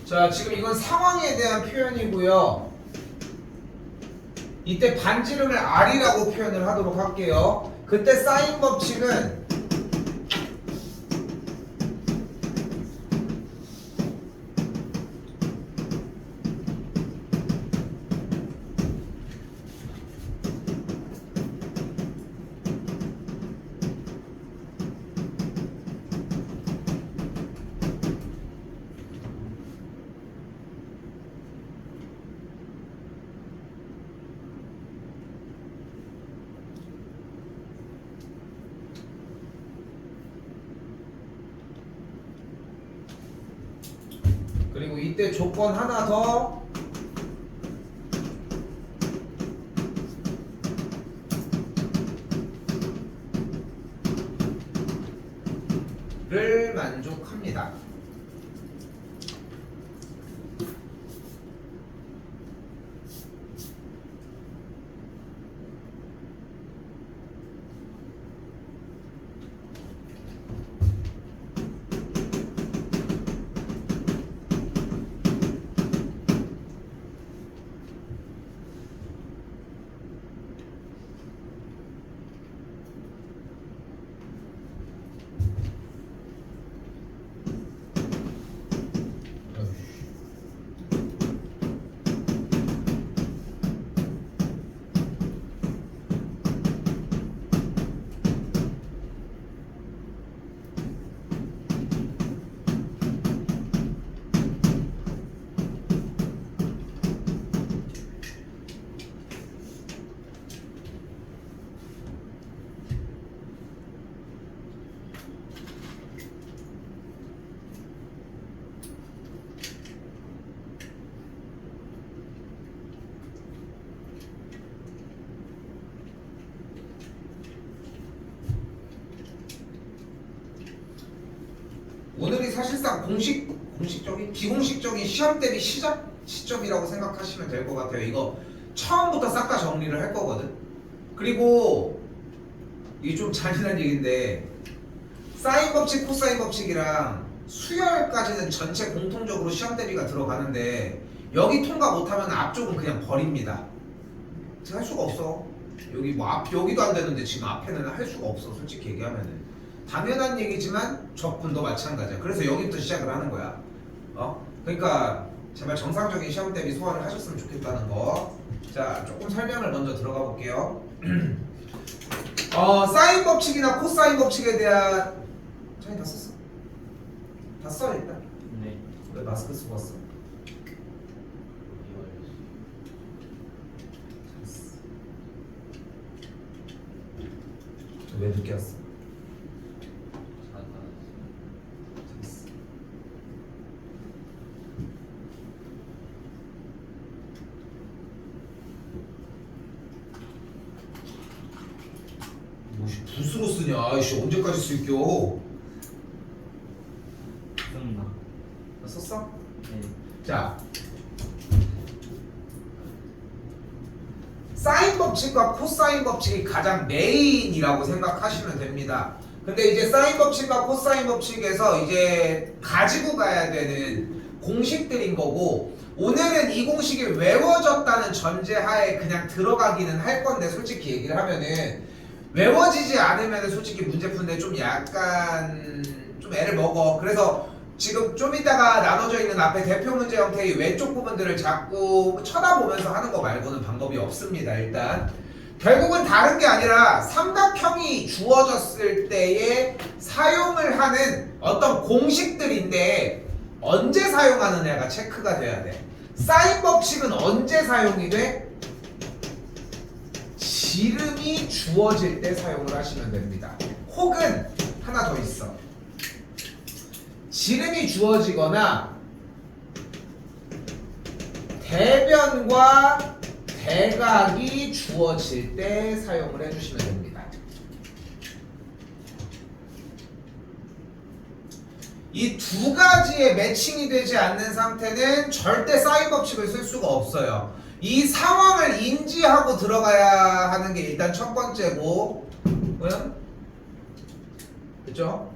자, 지금 이건 상황에 대한 표현이고요. 이때 반지름을 R이라고 표현을 하도록 할게요. 그때 사인 법칙은 그리고 이때 조건 하나 더 를 만족합니다. 오늘이 사실상 공식적인 비공식적인 시험 대비 시작 시점이라고 생각하시면 될 것 같아요. 이거 처음부터 싹 다 정리를 할 거거든. 그리고 이게 좀 잔인한 얘기인데 사인 법칙, 코사인 법칙이랑 수열까지는 전체 공통적으로 시험 대비가 들어가는데 여기 통과 못하면 앞쪽은 그냥 버립니다. 제가 할 수가 없어. 여기 뭐 여기도 안 되는데 지금 앞에는 할 수가 없어. 솔직히 얘기하면은. 당연한 얘기지만 적분도 마찬가지야. 그래서 여기부터 시작을 하는 거야. 그러니까 제발 정상적인 시험 대비 소화를 하셨으면 좋겠다는 거. 자, 조금 설명을 먼저 들어가 볼게요. 사인 법칙이나 코사인 법칙에 대한 저희 다 썼어? 다 써 일단. 네. 왜 마스크 쓰고 왔어? 왜 늦게 왔어? 붓으로 쓰냐? 아이씨 언제까지 쓸겨? 씁니다. 썼어? 네. 자, 사인 법칙과 코사인 법칙이 가장 메인이라고 생각하시면 됩니다. 근데 이제 사인 법칙과 코사인 법칙에서 이제 가지고 가야 되는 공식들인 거고, 오늘은 이 공식이 외워졌다는 전제하에 그냥 들어가기는 할 건데, 솔직히 얘기를 하면은 외워지지 않으면 솔직히 문제 푸는데 좀 약간 좀 애를 먹어. 그래서 지금 좀 이따가 나눠져 있는 앞에 대표 문제 형태의 왼쪽 부분들을 자꾸 쳐다보면서 하는 거 말고는 방법이 없습니다. 일단 결국은 다른 게 아니라 삼각형이 주어졌을 때에 사용을 하는 어떤 공식들인데 언제 사용하느냐가 체크가 돼야 돼. 사인 법칙은 언제 사용이 돼? 지름이 주어질 때 사용을 하시면 됩니다. 혹은 하나 더 있어. 지름이 주어지거나 대변과 대각이 주어질 때 사용을 해주시면 됩니다. 이 두 가지의 매칭이 되지 않는 상태는 절대 사인 법칙을 쓸 수가 없어요. 이 상황을 인지하고 들어가야 하는 게 일단 첫 번째고, 그죠?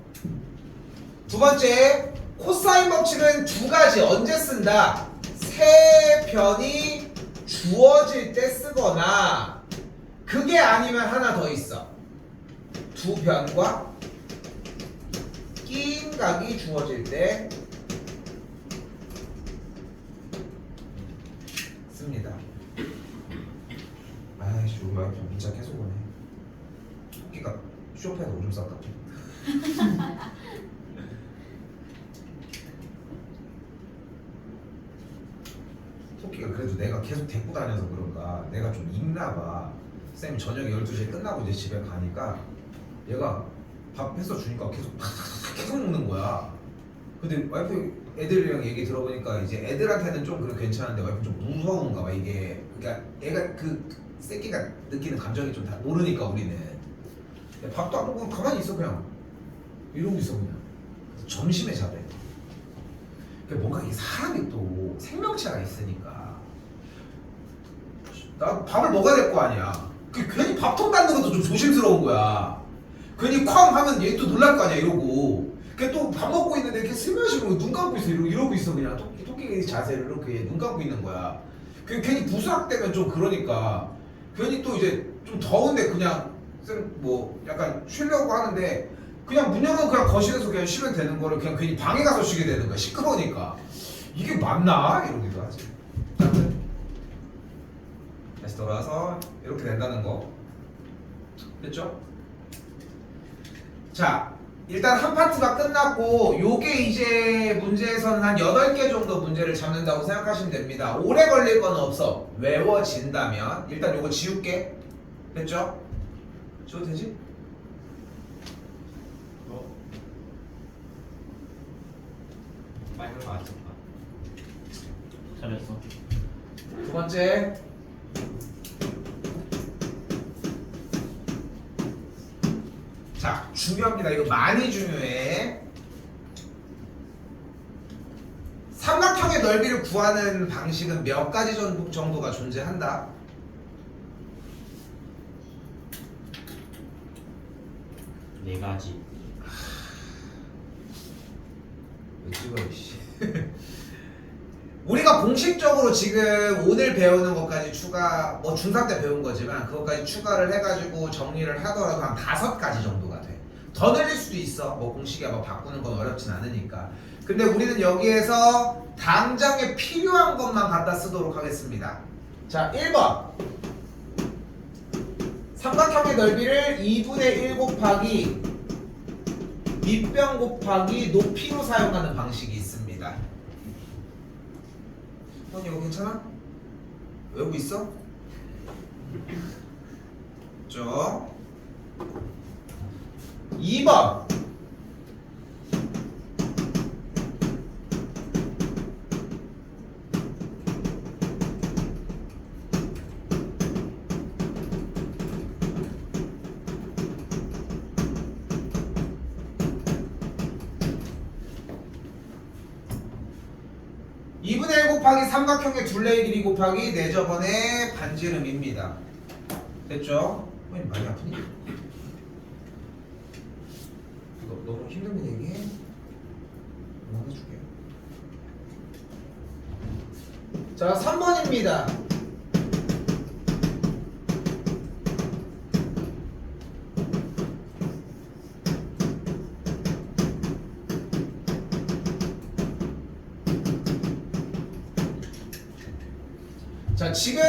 두 번째, 코사인 법칙은 두 가지 언제 쓴다? 세 변이 주어질 때 쓰거나 그게 아니면 하나 더 있어. 두 변과 낀 각이 주어질 때 씁니다. 아이씨 우리 와이프 문자 계속 오네. 토끼가 쇼파에다 오줌 쌌다. 토끼가 그래도 내가 계속 데리고 다녀서 그런가 내가 좀 익나봐. 쌤이 저녁에 12시에 끝나고 이제 집에 가니까 얘가 밥 해서 주니까 계속 먹는 거야. 근데 와이프 애들이랑 얘기 들어보니까 이제 애들한테는 좀 그래 괜찮은데 와이프 좀 무서운가 봐 이게. 그러니까 애가 그 새끼가 느끼는 감정이 좀 다 모르니까 우리는. 밥도 안 먹고 가만히 있어 그냥 이러고 있어 그냥. 점심에 자대. 그러니까 뭔가 이 사람이 또 생명체가 있으니까 나 밥을 먹어야 될 거 아니야. 괜히 밥통 닫는 것도 좀 조심스러운 거야. 괜히 쾅 하면 얘 또 놀랄 거 아니야 이러고. 또 밥 먹고 있는데 이렇게 슬며시 눈 감고 있어 이러고 있어 그냥 토끼 자세를 이렇게 눈 감고 있는 거야. 괜히 부스락대면 좀 그러니까 괜히 또 이제 좀 더운데 그냥 뭐 약간 쉬려고 하는데 그냥 문 열고 그냥 거실에서 그냥 쉬면 되는 거를 그냥 괜히 방에 가서 쉬게 되는 거야. 시끄러우니까 이게 맞나 이러기도 하지. 다시 돌아와서 이렇게 된다는 거 됐죠? 자 일단 한 파트가 끝났고 요게 이제 문제에서는 한 8개 정도 문제를 잡는다고 생각하시면 됩니다. 오래 걸릴 건 없어. 외워진다면 일단 요거 지울게. 됐죠? 지워도 되지? 빨간 거 안 썼다. 잘했어. 두 번째 자 중요합니다. 이거 많이 중요해. 삼각형의 넓이를 구하는 방식은 몇 가지 정도가 존재한다. 네 가지. 왜 찍어 이씨. 우리가 공식적으로 지금 오늘 배우는 것까지 추가 뭐 중3 때 배운 거지만 그것까지 추가를 해가지고 정리를 하더라도 한 5가지 정도가 돼. 더 늘릴 수도 있어. 뭐 공식에 뭐 바꾸는 건 어렵진 않으니까. 근데 우리는 여기에서 당장에 필요한 것만 갖다 쓰도록 하겠습니다. 자 1번 삼각형의 넓이를 2분의 1 곱하기 밑변 곱하기 높이로 사용하는 방식이 있습니다. 형 이거 괜찮아? 외우고 있어? 죠 2번 곱하기 삼각형의 둘레의 길이 곱하기 4저번의 반지름입니다. 됐죠? 많이 아프니? 이거 너무 힘들면 얘기해. 응원해줄게. 자 3번입니다. 자 지금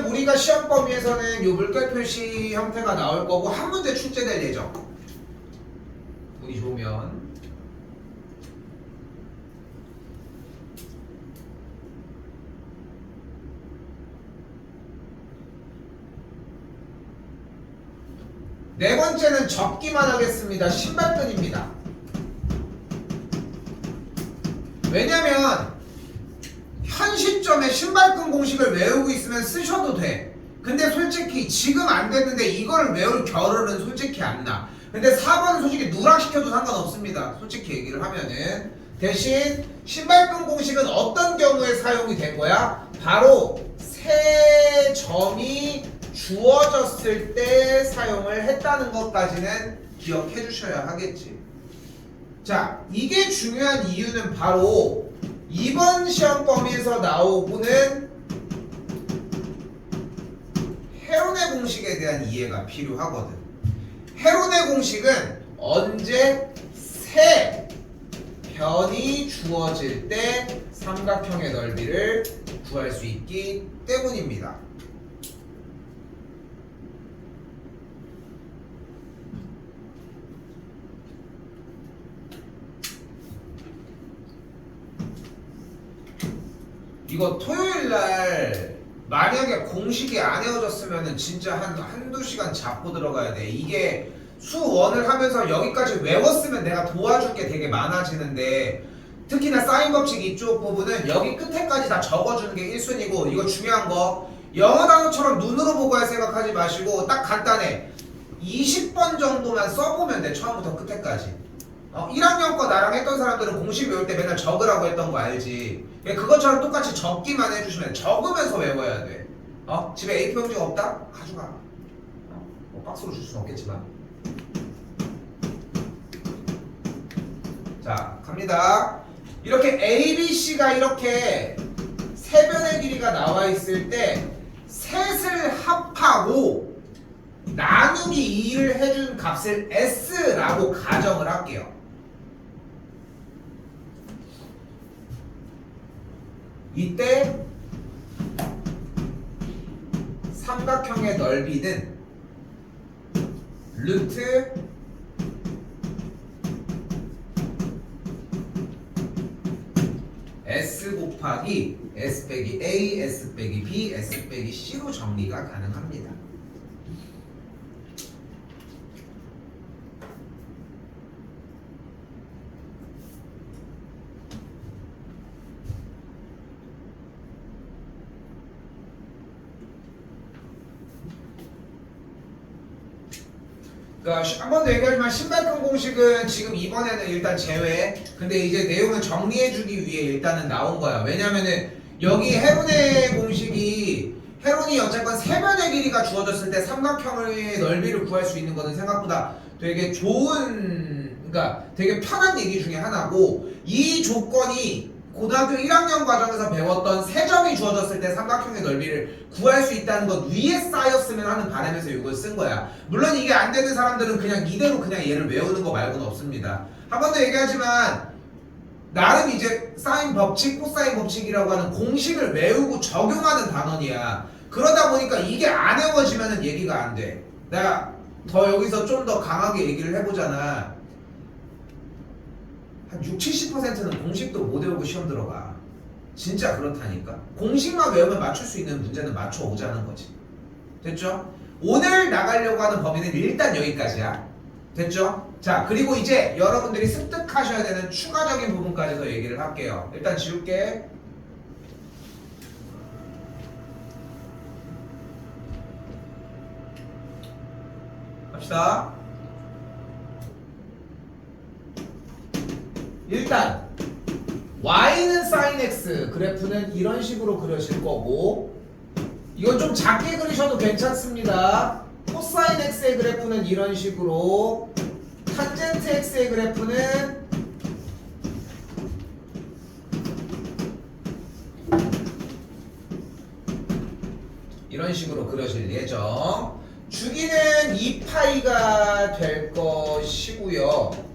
우리가 시험 범위에서는 이 물결 표시 형태가 나올 거고 한 문제 출제될 예정. 운이 좋으면. 네 번째는 접기만 하겠습니다. 신발끈입니다. 왜냐면 현 시점에 신발끈 공식을 외우고 있으면 쓰셔도 돼. 근데 솔직히 지금 안 됐는데 이걸 외울 겨를은 솔직히 안 나. 근데 4번은 솔직히 누락시켜도 상관없습니다. 솔직히 얘기를 하면은. 대신 신발끈 공식은 어떤 경우에 사용이 된 거야? 바로 세 점이 주어졌을 때 사용을 했다는 것까지는 기억해 주셔야 하겠지. 자, 이게 중요한 이유는 바로 이번 시험 범위에서 나오고는 헤론의 공식에 대한 이해가 필요하거든. 헤론의 공식은 언제 세 변이 주어질 때 삼각형의 넓이를 구할 수 있기 때문입니다. 이거 토요일날 만약에 공식이 안 외워졌으면 진짜 한두 시간 잡고 들어가야 돼. 이게 수원을 하면서 여기까지 외웠으면 내가 도와줄 게 되게 많아지는데, 특히나 사인 법칙 이쪽 부분은 여기 끝에까지 다 적어주는 게 1순위고, 이거 중요한 거 영어 단어처럼 눈으로 보고 할 생각하지 마시고 딱 간단해. 20번 정도만 써보면 돼. 처음부터 끝에까지. 1학년 거 나랑 했던 사람들은 공식 외울 때 맨날 적으라고 했던 거 알지? 그것처럼 똑같이 적기만 해주시면 적으면서 외워야 돼. 집에 A4 용지가 없다? 가져가. 뭐 박스로 줄 수는 없겠지만. 자, 갑니다. 이렇게 A, B, C가 이렇게 세 변의 길이가 나와 있을 때 셋을 합하고 나누기 2를 해준 값을 S라고 가정을 할게요. 이때 삼각형의 넓이는 루트 S 곱하기 S 빼기 A, S 빼기 B, S 빼기 C로 정리가 가능합니다. 그러니까 한 번 더 얘기하지만 신발끈 공식은 지금 이번에는 일단 제외. 근데 이제 내용을 정리해주기 위해 일단은 나온 거야. 왜냐면은 여기 헤론의 공식이 헤론이 어쨌건 세 변의 길이가 주어졌을 때 삼각형의 넓이를 구할 수 있는 거는 생각보다 되게 좋은, 그러니까 되게 편한 얘기 중에 하나고, 이 조건이 고등학교 1학년 과정에서 배웠던 세 점이 주어졌을 때 삼각형의 넓이를 구할 수 있다는 것 위에 쌓였으면 하는 바람에서 이걸 쓴 거야. 물론 이게 안 되는 사람들은 그냥 이대로 그냥 얘를 외우는 거 말고는 없습니다. 한 번 더 얘기하지만 나름 이제 사인 법칙, 코사인 법칙이라고 하는 공식을 외우고 적용하는 단원이야. 그러다 보니까 이게 안 외워지면은 얘기가 안 돼. 내가 더 여기서 좀 더 강하게 얘기를 해보잖아. 한 60~70%는 공식도 못 외우고 시험 들어가. 진짜 그렇다니까. 공식만 외우면 맞출 수 있는 문제는 맞춰오자는 거지. 됐죠? 오늘 나가려고 하는 범위는 일단 여기까지야. 됐죠? 자, 그리고 이제 여러분들이 습득하셔야 되는 추가적인 부분까지 더 얘기를 할게요. 일단 지울게. 갑시다. 일단 y는 sin x 그래프는 이런 식으로 그려질 거고, 이건 좀 작게 그리셔도 괜찮습니다. 코사인 x의 그래프는 이런 식으로, 탄젠트 x의 그래프는 이런 식으로 그려질 예정. 주기는 2파이가 될 것이고요.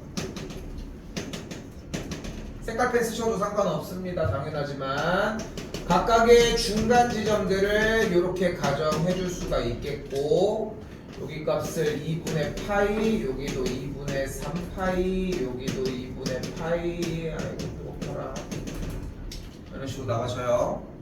색깔펜 쓰셔도 상관없습니다. 당연하지만 각각의 중간 지점들을 이렇게 가정해 줄 수가 있겠고, 여기 값을 2분의 파이, 여기도 2분의 3파이, 여기도 2분의 파이. 아이고 뜨겁더라. 이런 식으로 나가셔요.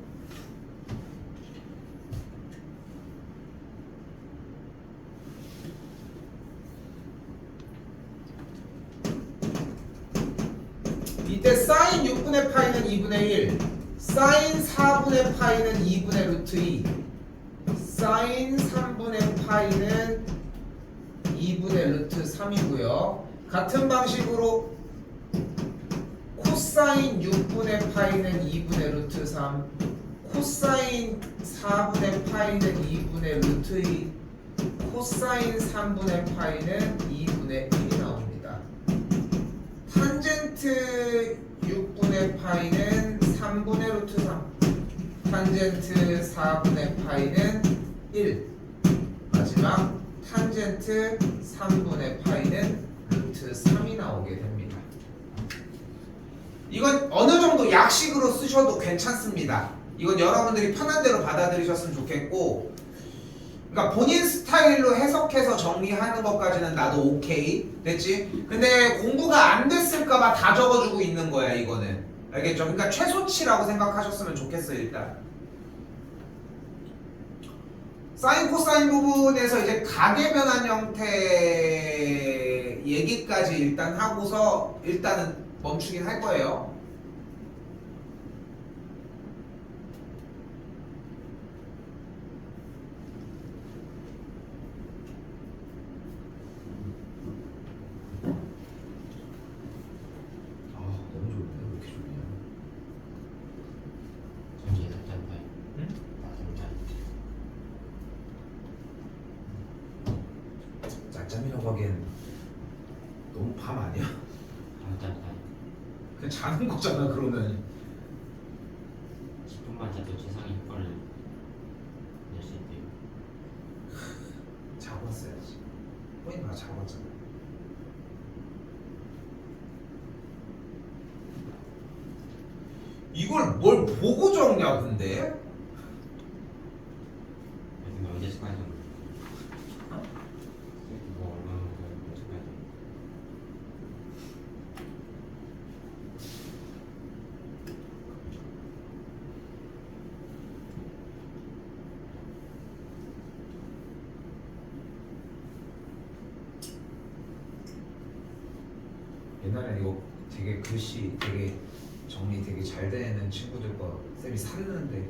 이때 사인 6분의 파이는 2분의 1, 사인 4분의 파이는 2분의 루트 2, 사인 3분의 파이는 2분의 루트 3이고요. 같은 방식으로 코사인 6분의 파이는 2분의 루트 3, 코사인 4분의 파이는 2분의 루트 2, 코사인 3분의 파이는 2분의 1이 나옵니다. 탄젠트 탄젠트 6분의 파이는 3분의 루트 3, 탄젠트 4분의 파이는 1, 마지막 탄젠트 3분의 파이는 루트 3이 나오게 됩니다. 이건 어느 정도 약식으로 쓰셔도 괜찮습니다. 이건 여러분들이 편한 대로 받아들이셨으면 좋겠고, 그러니까 본인 스타일로 해석해서 정리하는 것까지는 나도 오케이 됐지? 근데 공부가 안 됐을까봐 다 적어주고 있는 거야 이거는. 알겠죠? 그러니까 최소치라고 생각하셨으면 좋겠어요. 일단 사인 코사인 부분에서 이제 가계변환 형태 얘기까지 일단 하고서 일단은 멈추긴 할 거예요. 너무 좋은데 왜 이렇게 좋냐? 전체 살짝 파이. 응? 짬짬이라고 하기엔 너무 밤 아니야? 살짝 파이. 그냥 자는 거잖아 그러면. 10분만 자도 최상의 효과를 낼 수 있대요. 자고 왔어야지. 본인 봐 자고 왔잖아. 이걸 뭘 보고 적냐 근데? 요즘 언제 스파이 정도? 뭐 얼마나 더 스파이 정도? 옛날에 이거 되게 글씨 되게 정리 되게 잘 되는 친구들 거 쌤이 샀는데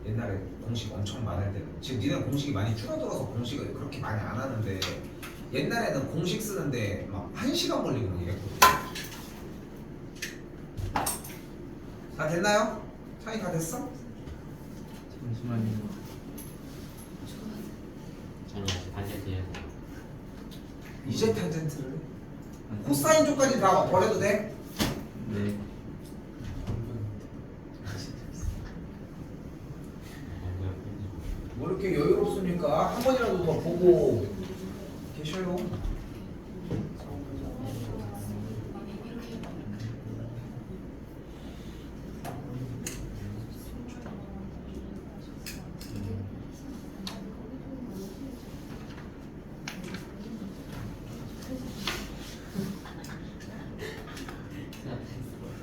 옛날에 공식 엄청 많을 때는 지금 니네 공식이 많이 줄어들어서 공식을 그렇게 많이 안 하는데 옛날에는 공식 쓰는데 막 1시간 걸리고 막 이랬거든. 다 됐나요? 창이 다 됐어? 잠시만요. 아니 아직 반대트 해야 돼. 이제 탄젠트를 해? 코사인 쪽까지 다 버려도 돼? 네. 뭐 이렇게 여유롭습니까? 한 번이라도 더 보고 계셔요.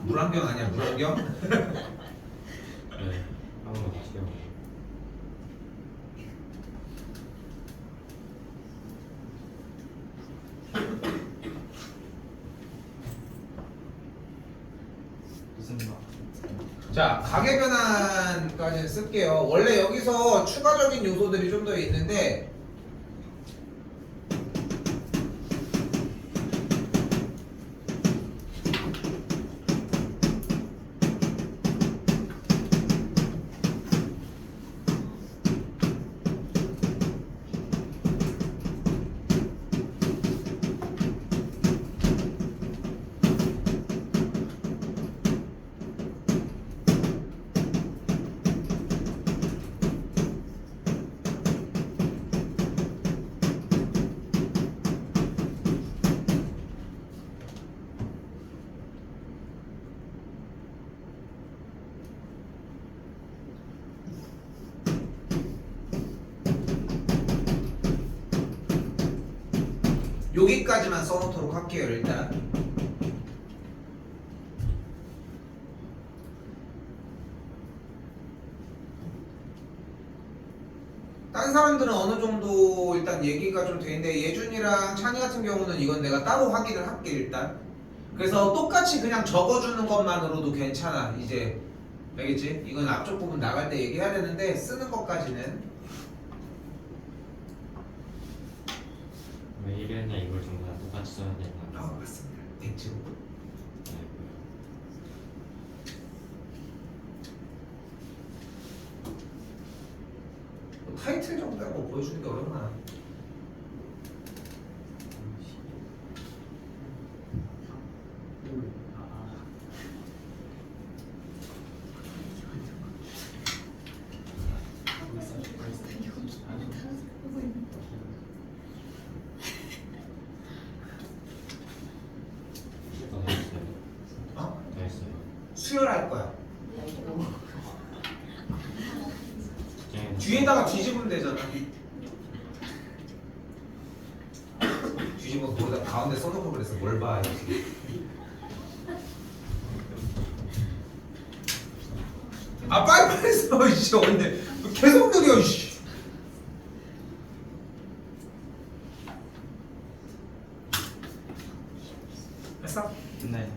물안경 아니야 물안경? 네. 한 번만 다시 해요. 무슨 말? 자, 가계변환까지 쓸게요. 원래 여기서 추가적인 요소들이 좀 더 있는데 여기까지만 써놓도록 할게요. 일단 다른 사람들은 어느 정도 일단 얘기가 좀 되는데 예준이랑 찬이 같은 경우는 이건 내가 따로 확인을 할게 일단. 그래서 똑같이 그냥 적어주는 것만으로도 괜찮아. 이제 알겠지? 이건 앞쪽 부분 나갈 때 얘기해야 되는데 쓰는 것까지는 왜 이랬냐 이걸 전부 다 똑같이 써야 되나? 맞습니다. 됐죠. 타이틀 정도라고 보여주는 게 어렵나? 수혈할 거야. 네. 뒤에다가 뒤집으면 되잖아. 뒤집어서 거기다 가운데 써놓고 그래서 뭘 봐. 이렇게. 아 빨리빨리 써 이씨 언제 계속 느려 이씨. 했어? 네.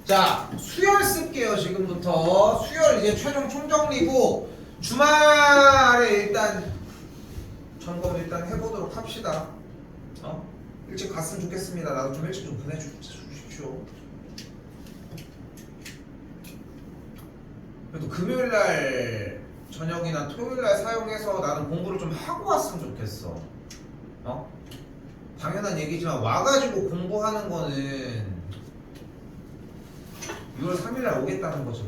자 수열 쓸게요. 지금부터 수열 이제 최종 총정리고 주말에 일단 점검 일단 해보도록 합시다. 일찍 갔으면 좋겠습니다. 나도 좀 일찍 좀 보내주십시오. 그래도 금요일날 저녁이나 토요일날 사용해서 나는 공부를 좀 하고 왔으면 좋겠어. 당연한 얘기지만 와가지고 공부하는 거는 6월 3일날 오겠다는 거죠.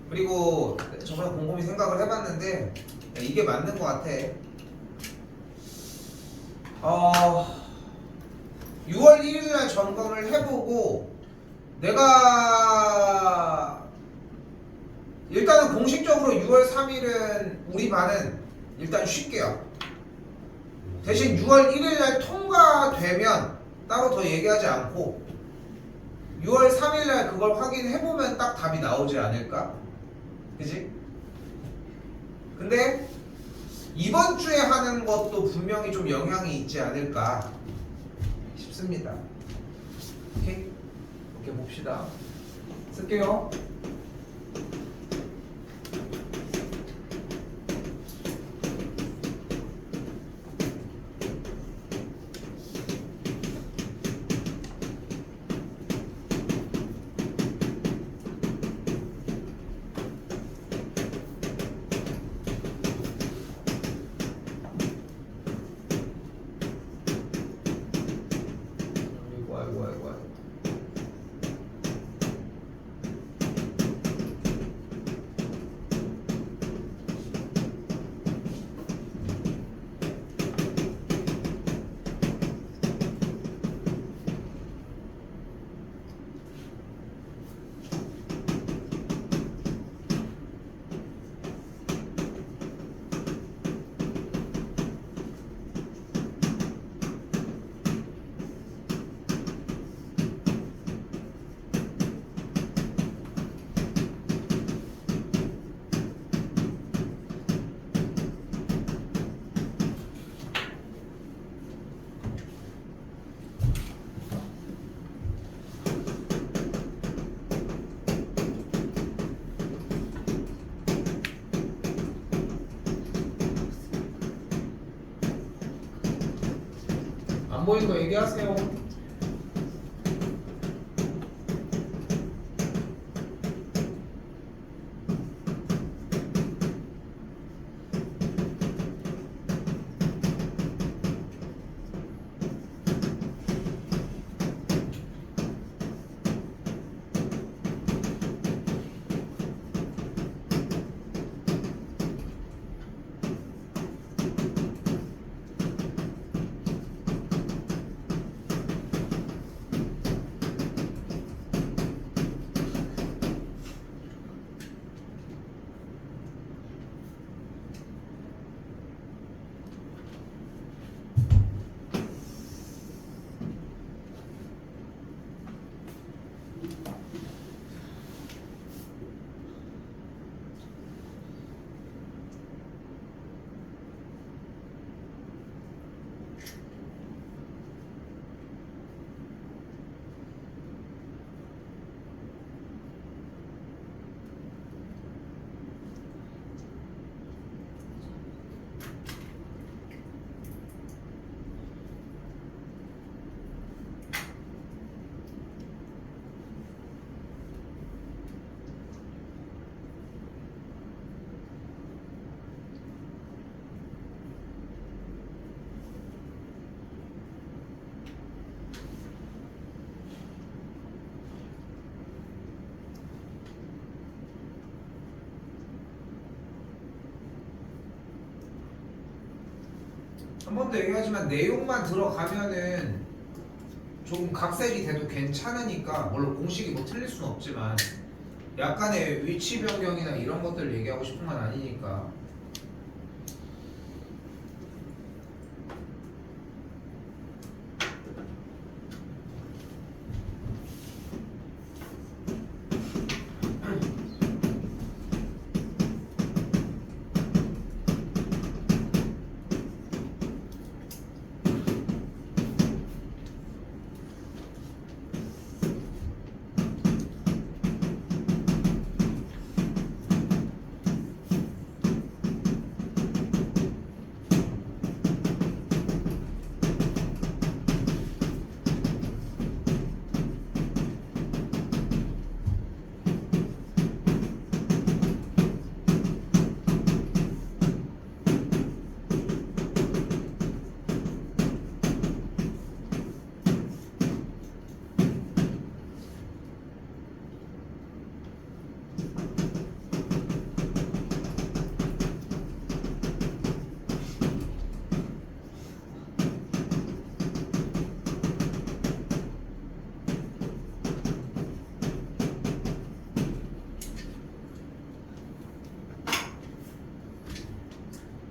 그리고 저번에 곰곰이 생각을 해봤는데 이게 맞는 것 같아. 6월 1일날 점검을 해보고 내가 일단은 공식적으로 6월 3일은 우리 반은 일단 쉴게요. 대신 6월 1일날 통과되면 따로 더 얘기하지 않고 6월 3일날 그걸 확인해보면 딱 답이 나오지 않을까? 그지? 근데 이번 주에 하는 것도 분명히 좀 영향이 있지 않을까 싶습니다. 오케이? 이렇게 봅시다. 쓸게요. 아이고. 안 보이는 거 얘기하세요. 한 번 더 얘기하지만 내용만 들어가면은 조금 각색이 돼도 괜찮으니까 물론 공식이 뭐 틀릴 수는 없지만 약간의 위치 변경이나 이런 것들 얘기하고 싶은 건 아니니까.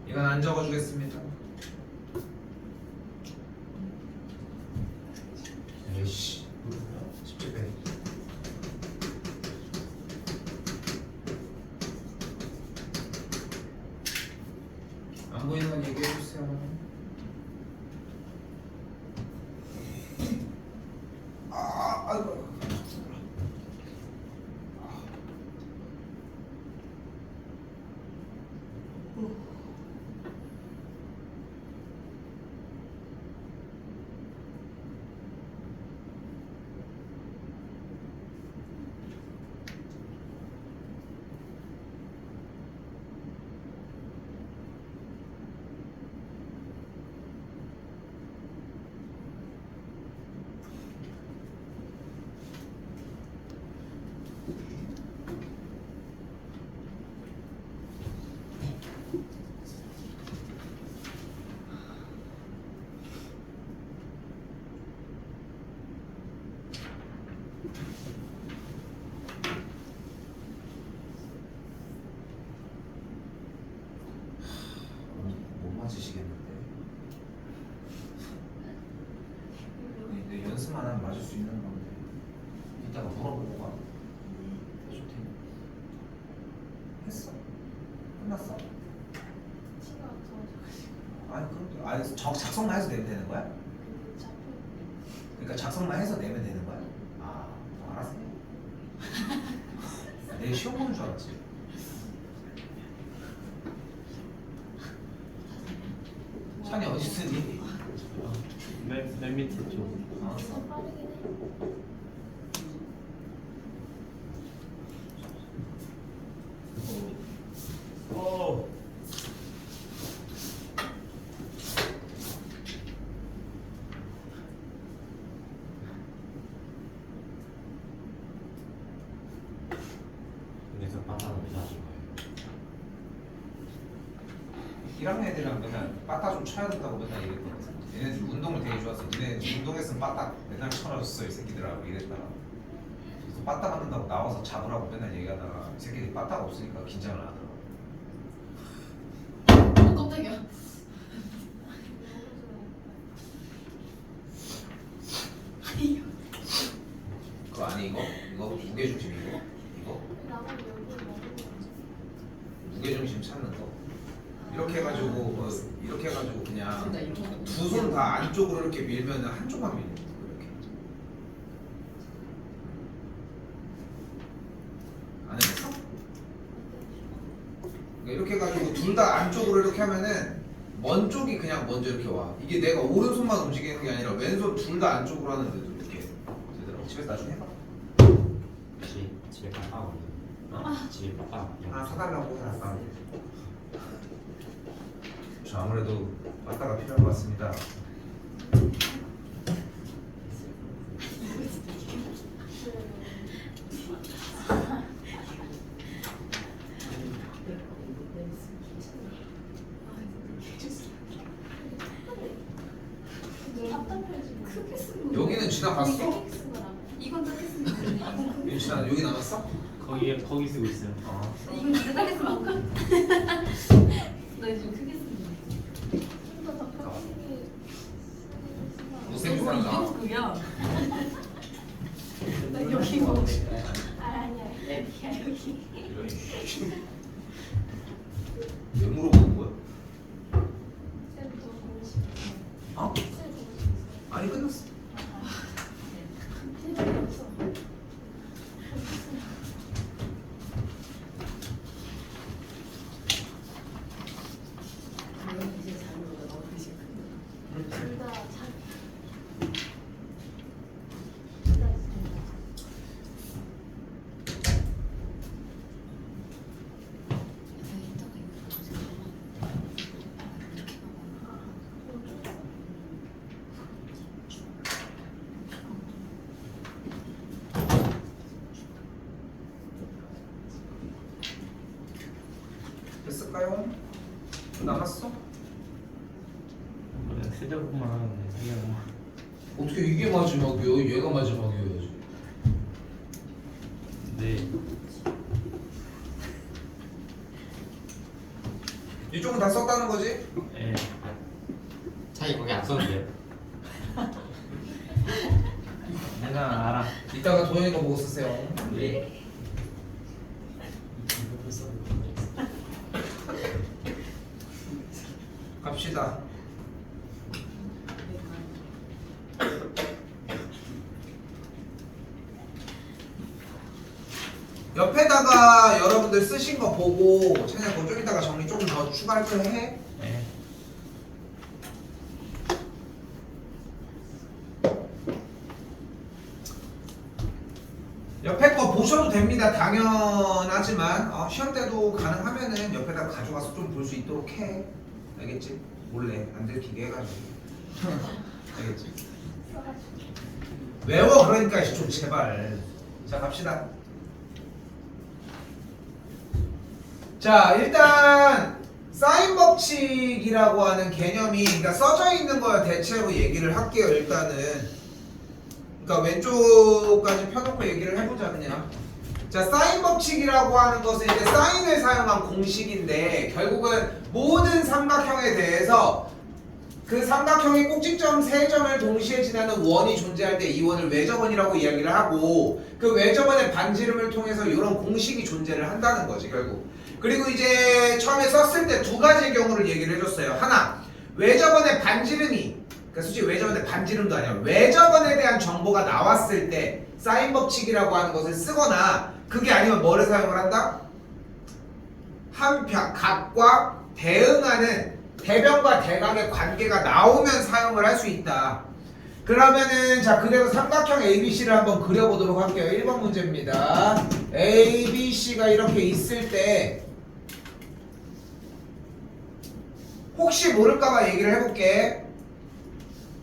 이건 안 적어주겠습니다. 에이씨. 17배. 안 보이는 건 얘기해 주세요. 아이고. 못 맞으시겠는데. 근데 연습만 하면 맞을 수 있는 건데. 이따가 물어보고 가. 해줄 테니. 했어? 끝났어? 치가 없어가지고 아니 그럼 아니 작성만 해서 내면 되는 거야? 근데 잡혀 그러니까 작성만 해서 내면 되는 거야? 아 알았어. 내가 시험 보는 줄 알았지. 찬이 어디 쓰니? 맨 밑에 쪽. 좀 빠르긴 해. 어. 그래서 바다는 왜 사신 거예요? 1학년 애들이랑 맨날 빠따 좀 쳐야 된다고 맨날 이랬거든. 얘네들 운동을 되게 좋아해서 니네 운동했으면 빠따 맨날 쳐줬어 이 새끼들하고 이랬다가 그래서 빠따 맞는다고 나와서 잡으라고 맨날 얘기하다가 이 새끼들이 빠따가 없으니까 긴장을 안 하더라고. 깜짝이야. 그거 아니 이거? 이거 무게중심 이거? 나만 여기 먹는 거지. 무게중심 찾는 거 이렇게 해가지고 이렇게 해가지고 그냥 진짜 이렇게 두 손 다 안쪽으로 이렇게 밀면 한쪽만 밀는 거 이렇게 안 해봤어? 그러니까 이렇게 해가지고 둘 다 안쪽으로 이렇게 하면은 먼 쪽이 그냥 먼저 이렇게 와. 이게 내가 오른손만 움직이는 게 아니라 왼손 둘 다 안쪽으로 하는데도 이렇게 되더라고. 집에서 나중에 해봐. 집에 빠빠 집에 빠빠 하나 사달라고 해놨어. 저 아무래도 빠따가 필요할 것 같습니다. 답답해지고. 크게 쓰는 거. 여기는 지나갔어? 크게 쓴 거라고. 이건 작게 쓰는 건데 이건 크게. 여기 지나 여기 남았어? 거기 쓰고 있어요. 이건 진짜 작게 쓰는 거. 나 지금 크게 쓰는 거. 좀더 답답하게. 못생긴 사람 나와. 이건 그야. 나 여기 뭐. 아니야. 여기야 여기. 왜 물어보는 거야? 쌤더 공식. 어? 쌤 공식. 아니 끝났어. 쌤 없어. 이제 잘 모르다 너무 글씨 큰데. 둘다 잘. 둘다 있습니다. 됐을까요? 남았어? 쓰자고만 하는데 생각만. 어떻게 이게 마지막이요? 얘가 마지막이어야지. 네. 이쪽은 다 썼다는 거지? 예. 자기 거기 안 썼는데요? 내가 알아. 이따가 도현이 거 보고 쓰세요. 네. 갑시다. 옆에다가 여러분들 쓰신 거 보고 찬이야 그거 좀 이따가 정리 조금 더 추가할 거 해. 예. 옆에 거 보셔도 됩니다. 당연하지만 시험 때도 가능하면은 옆에다 가져가서 좀 볼 수 있도록 해. 알겠지? 몰래 안 들키게 해가지고. 알겠지? 써가지고. 외워 그러니까 좀 제발. 자 갑시다. 자 일단 사인 법칙이라고 하는 개념이 그러니까 써져 있는 거야 대체로 얘기를 할게요. 일단은 그러니까 왼쪽까지 펴놓고 얘기를 해보자 그냥. 자 사인 법칙이라고 하는 것은 이제 사인을 사용한 공식인데 결국은 모든 삼각형에 대해서 그 삼각형의 꼭지점 세 점을 동시에 지나는 원이 존재할 때 이 원을 외접원이라고 이야기를 하고 그 외접원의 반지름을 통해서 이런 공식이 존재를 한다는 거지 결국. 그리고 이제 처음에 썼을 때 두 가지의 경우를 얘기를 해줬어요. 하나 외접원의 반지름이 그러니까 솔직히 외접원의 반지름도 아니야. 외접원에 대한 정보가 나왔을 때 사인 법칙이라고 하는 것을 쓰거나 그게 아니면 뭐를 사용을 한다? 한 각과 대응하는 대변과 대각의 관계가 나오면 사용을 할 수 있다. 그러면은 자 그대로 삼각형 ABC를 한번 그려보도록 할게요. 1번 문제입니다. ABC가 이렇게 있을 때 혹시 모를까봐 얘기를 해볼게.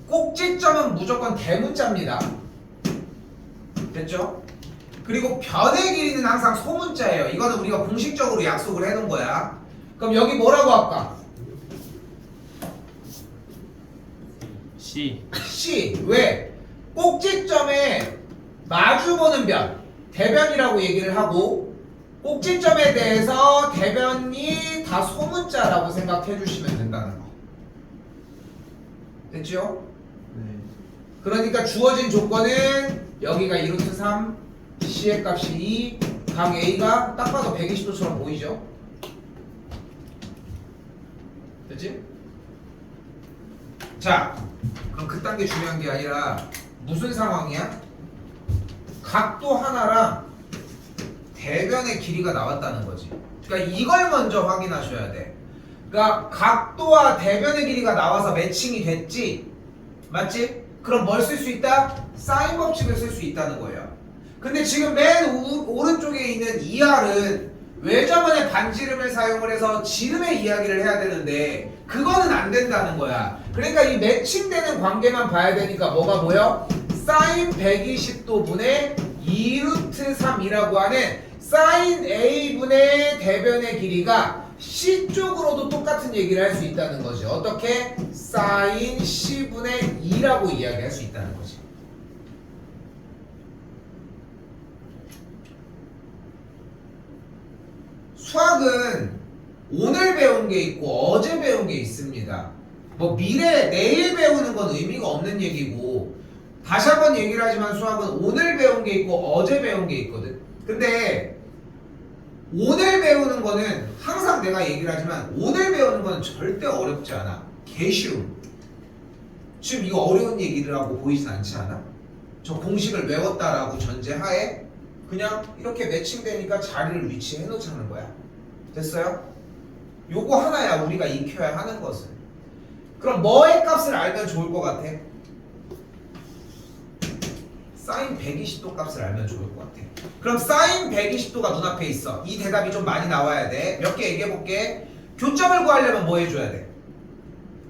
꼭지점은 무조건 대문자입니다. 됐죠? 그리고 변의 길이는 항상 소문자예요. 이거는 우리가 공식적으로 약속을 해놓은 거야. 그럼 여기 뭐라고 할까? C. C. 왜? 꼭지점에 마주보는 변, 대변이라고 얘기를 하고 꼭지점에 대해서 대변이 다 소문자라고 생각해 주시면 된다는 거. 됐죠? 네. 그러니까 주어진 조건은 여기가 2루트 3, C의 값이 2, 각 A가 딱 봐도 120도처럼 보이죠? 됐지? 자, 그럼 그딴 게 중요한 게 아니라 무슨 상황이야? 각도 하나랑 대변의 길이가 나왔다는 거지. 그러니까 이걸 먼저 확인하셔야 돼. 그러니까 각도와 대변의 길이가 나와서 매칭이 됐지? 맞지? 그럼 뭘 쓸 수 있다? 사인 법칙을 쓸 수 있다는 거예요. 근데 지금 맨 오른쪽에 있는 ER은 외접원의 반지름을 사용을 해서 지름의 이야기를 해야 되는데 그거는 안 된다는 거야. 그러니까 이 매칭되는 관계만 봐야 되니까 뭐가 보여? 사인 120도 분의 2루트 3이라고 하는 사인 A분의 대변의 길이가 C 쪽으로도 똑같은 얘기를 할 수 있다는 거지. 어떻게? 사인 C분의 2 아니라고 이야기할 수 있다는 거지. 수학은 오늘 배운 게 있고 어제 배운 게 있습니다. 뭐 미래, 내일 배우는 건 의미가 없는 얘기고, 다시 한번 얘기를 하지만 수학은 오늘 배운 게 있고 어제 배운 게 있거든. 근데 오늘 배우는 거는 항상 내가 얘기를 하지만 오늘 배우는 거는 절대 어렵지 않아. 개쉬움. 지금 이거 어려운 얘기라고 보이진 않지 않아? 저 공식을 외웠다라고 전제하에 그냥 이렇게 매칭되니까 자리를 위치해 놓자는 거야. 됐어요? 요거 하나야 우리가 익혀야 하는 것은. 그럼 뭐의 값을 알면 좋을 것 같아? 사인 120도 값을 알면 좋을 것 같아. 그럼 사인 120도가 눈앞에 있어. 이 대답이 좀 많이 나와야 돼. 몇 개 얘기해 볼게. 교점을 구하려면 뭐 해줘야 돼?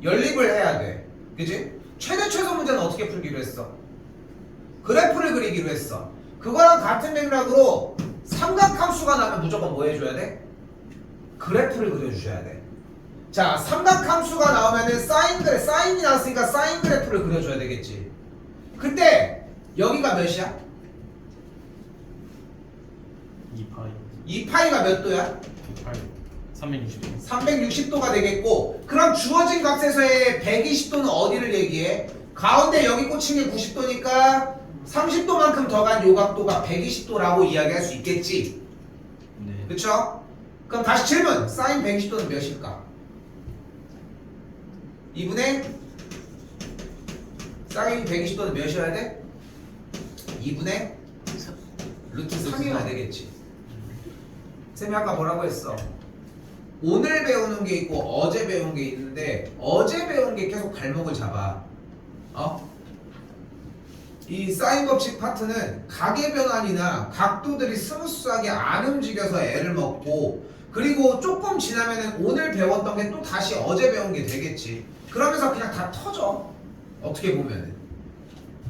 연립을 해야 돼. 그지? 최대 최소 문제는 어떻게 풀기로 했어? 그래프를 그리기로 했어. 그거랑 같은 맥락으로 삼각함수가 나면 무조건 뭐 해줘야 돼? 그래프를 그려주셔야 돼. 자, 삼각함수가 나오면은 사인이 나왔으니까 사인 그래프를 그려줘야 되겠지. 그때 여기가 몇이야? 2파이 2파이가 몇 도야? 360도 360도가 되겠고, 그럼 주어진 값에서의 120도는 어디를 얘기해? 가운데 여기 꽂힌 게 90도니까 30도만큼 더 간 요 각도가 120도라고 이야기할 수 있겠지. 네. 그쵸? 그럼 다시 질문. 사인 120도는 몇일까? 2분의 사인 120도는 몇이어야 돼? 2분의 루트 3이어야 되겠지. 쌤이 아까 뭐라고 했어? 오늘 배우는 게 있고 어제 배운 게 있는데 어제 배운 게 계속 발목을 잡아. 이 사인 법칙 파트는 각의 변환이나 각도들이 스무스하게 안 움직여서 애를 먹고, 그리고 조금 지나면은 오늘 배웠던 게 또 다시 어제 배운 게 되겠지. 그러면서 그냥 다 터져. 어떻게 보면은.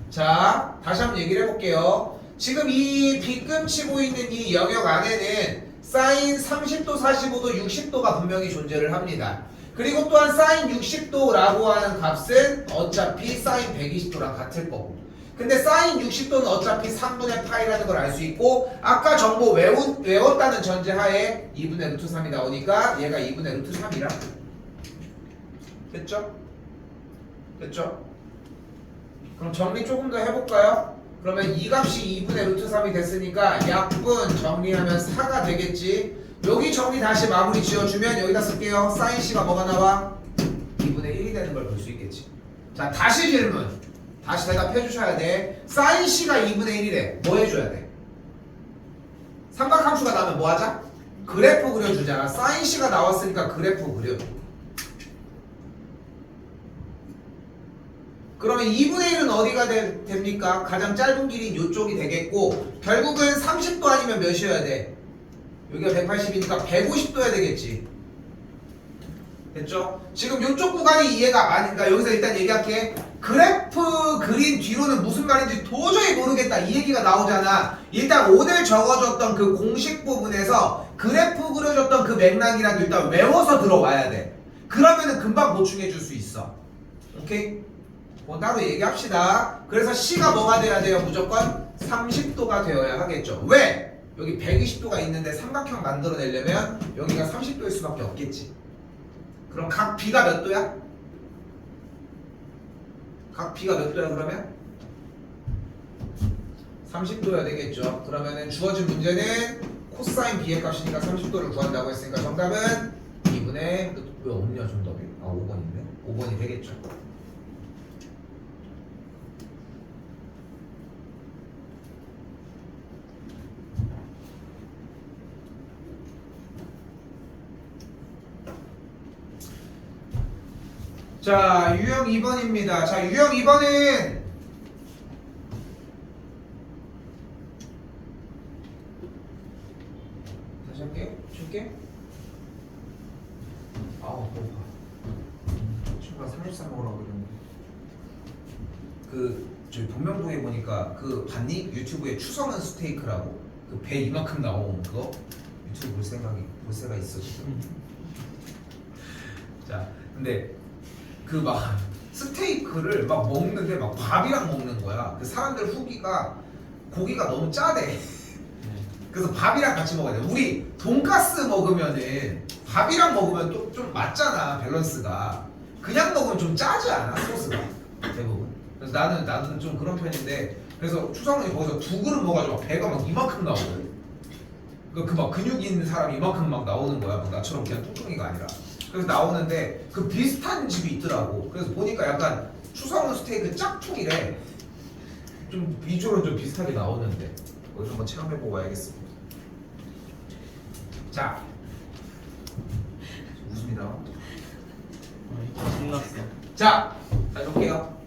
자, 다시 한번 얘기를 해볼게요. 지금 이 빗금치 보이는 이 영역 안에는 사인 30도, 45도, 60도가 분명히 존재를 합니다. 그리고 또한 사인 60도라고 하는 값은 어차피 사인 120도랑 같을 거고, 근데 사인 60도는 어차피 3분의 파이라는 걸 알 수 있고, 아까 정보 외웠다는 전제하에 2분의 루트 3이 나오니까 얘가 2분의 루트 3이라. 됐죠? 됐죠? 그럼 정리 조금 더 해볼까요? 그러면 이 값이 2분의 루트 3이 됐으니까 약분 정리하면 4가 되겠지. 여기 정리 다시 마무리 지어주면 여기다 쓸게요. 사인 C가 뭐가 나와? 2분의 1이 되는 걸 볼 수 있겠지. 자, 다시 질문. 다시 대답해 주셔야 돼. 사인 C가 2분의 1이래. 뭐 해줘야 돼? 삼각함수가 나오면 뭐 하자? 그래프 그려주잖아. 사인 C가 나왔으니까 그래프 그려줘. 그러면 2분의 1은 어디가 됩니까? 가장 짧은 길인 이쪽이 되겠고, 결국은 30도 아니면 몇이어야 돼? 여기가 180이니까 150도야 되겠지. 됐죠? 지금 이쪽 구간이 이해가 많으니까 여기서 일단 얘기할게. 그래프 그린 뒤로는 무슨 말인지 도저히 모르겠다 이 얘기가 나오잖아. 일단 오늘 적어줬던 그 공식 부분에서 그래프 그려줬던 그 맥락이라도 일단 외워서 들어와야 돼. 그러면은 금방 보충해 줄 수 있어. 오케이? 뭐 따로 얘기합시다. 그래서 C가 뭐가 돼야 돼요? 무조건 30도가 되어야 하겠죠. 왜? 여기 120도가 있는데 삼각형 만들어내려면 여기가 30도일 수밖에 없겠지. 그럼 각 B가 몇 도야? 각 B가 몇 도야 그러면? 30도야 되겠죠. 그러면은 주어진 문제는 코사인 B의 값이니까 30도를 구한다고 했으니까 정답은 2분의 왜 없냐 정답이? 5번 있네. 5번이 되겠죠. 자, 유형 2번입니다. 자, 유형 2번은 다시 할게. 줄게. 아우, 배고파. 친구가 삼겹살 먹으라고 그러는데. 저희 본명동에 보니까 그 봤니? 유튜브에 추성은 스테이크라고 그 배 이만큼 나온 그거 유튜브 볼 새가 있어 지금. 자, 근데 그 막 스테이크를 막 먹는데 막 밥이랑 먹는 거야. 그 사람들 후기가 고기가 너무 짜대. 네. 그래서 밥이랑 같이 먹어야 돼. 우리 돈가스 먹으면은 밥이랑 먹으면 또 좀 맞잖아, 밸런스가. 그냥 먹으면 좀 짜지 않아, 소스가 대부분. 그래서 나는 좀 그런 편인데, 그래서 추성훈이 거기서 2그릇 먹어가지고 막 배가 막 이만큼 나오거든. 그 막 근육 있는 사람이 이만큼 막 나오는 거야. 막 나처럼 그냥 뚱뚱이가 아니라. 그래서 나오는데 그 비슷한 집이 있더라고. 그래서 보니까 약간 추성훈 스테이크 짝퉁이래. 좀 비주얼은 좀 비슷하게 나오는데 어디 한번 체험해보고 와야겠습니다. 자, 웃음이 나와. 신났어. 자, 해볼게요.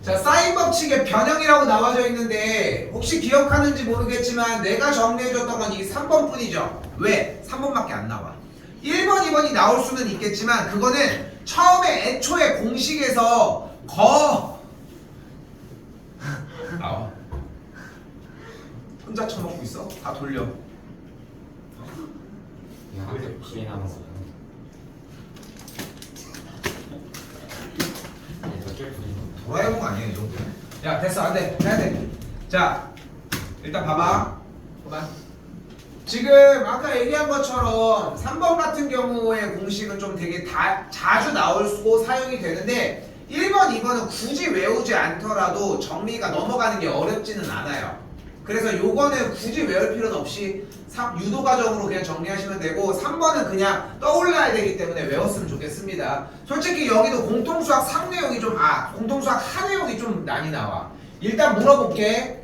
자, 사인 법칙의 변형이라고 나와져 있는데 혹시 기억하는지 모르겠지만 내가 정리해줬던 건 이 3번 뿐이죠. 왜? 3번밖에 안 나와. 1번, 2번이 나올 수는 있겠지만 그거는 처음에 애초에 공식에서 나와. 혼자 처먹고 있어? 다 돌려. 그냥 학교 진행하는 거죠. 네, 어쩔 수 없는 도라에몽 아니에요, 이 정도는. 야, 됐어, 안 돼, 해야 돼. 자, 일단 봐봐. 그만. 지금 아까 얘기한 것처럼 3번 같은 경우의 공식은 좀 되게 자주 나올 수고 사용이 되는데 1번, 2번은 굳이 외우지 않더라도 정리가 넘어가는 게 어렵지는 않아요. 그래서 요거는 굳이 외울 필요는 없이 유도 과정으로 그냥 정리하시면 되고 3번은 그냥 떠올라야 되기 때문에 외웠으면 좋겠습니다. 솔직히 여기도 공통수학 상 내용이 공통수학 하 내용이 좀 많이 나와. 일단 물어볼게.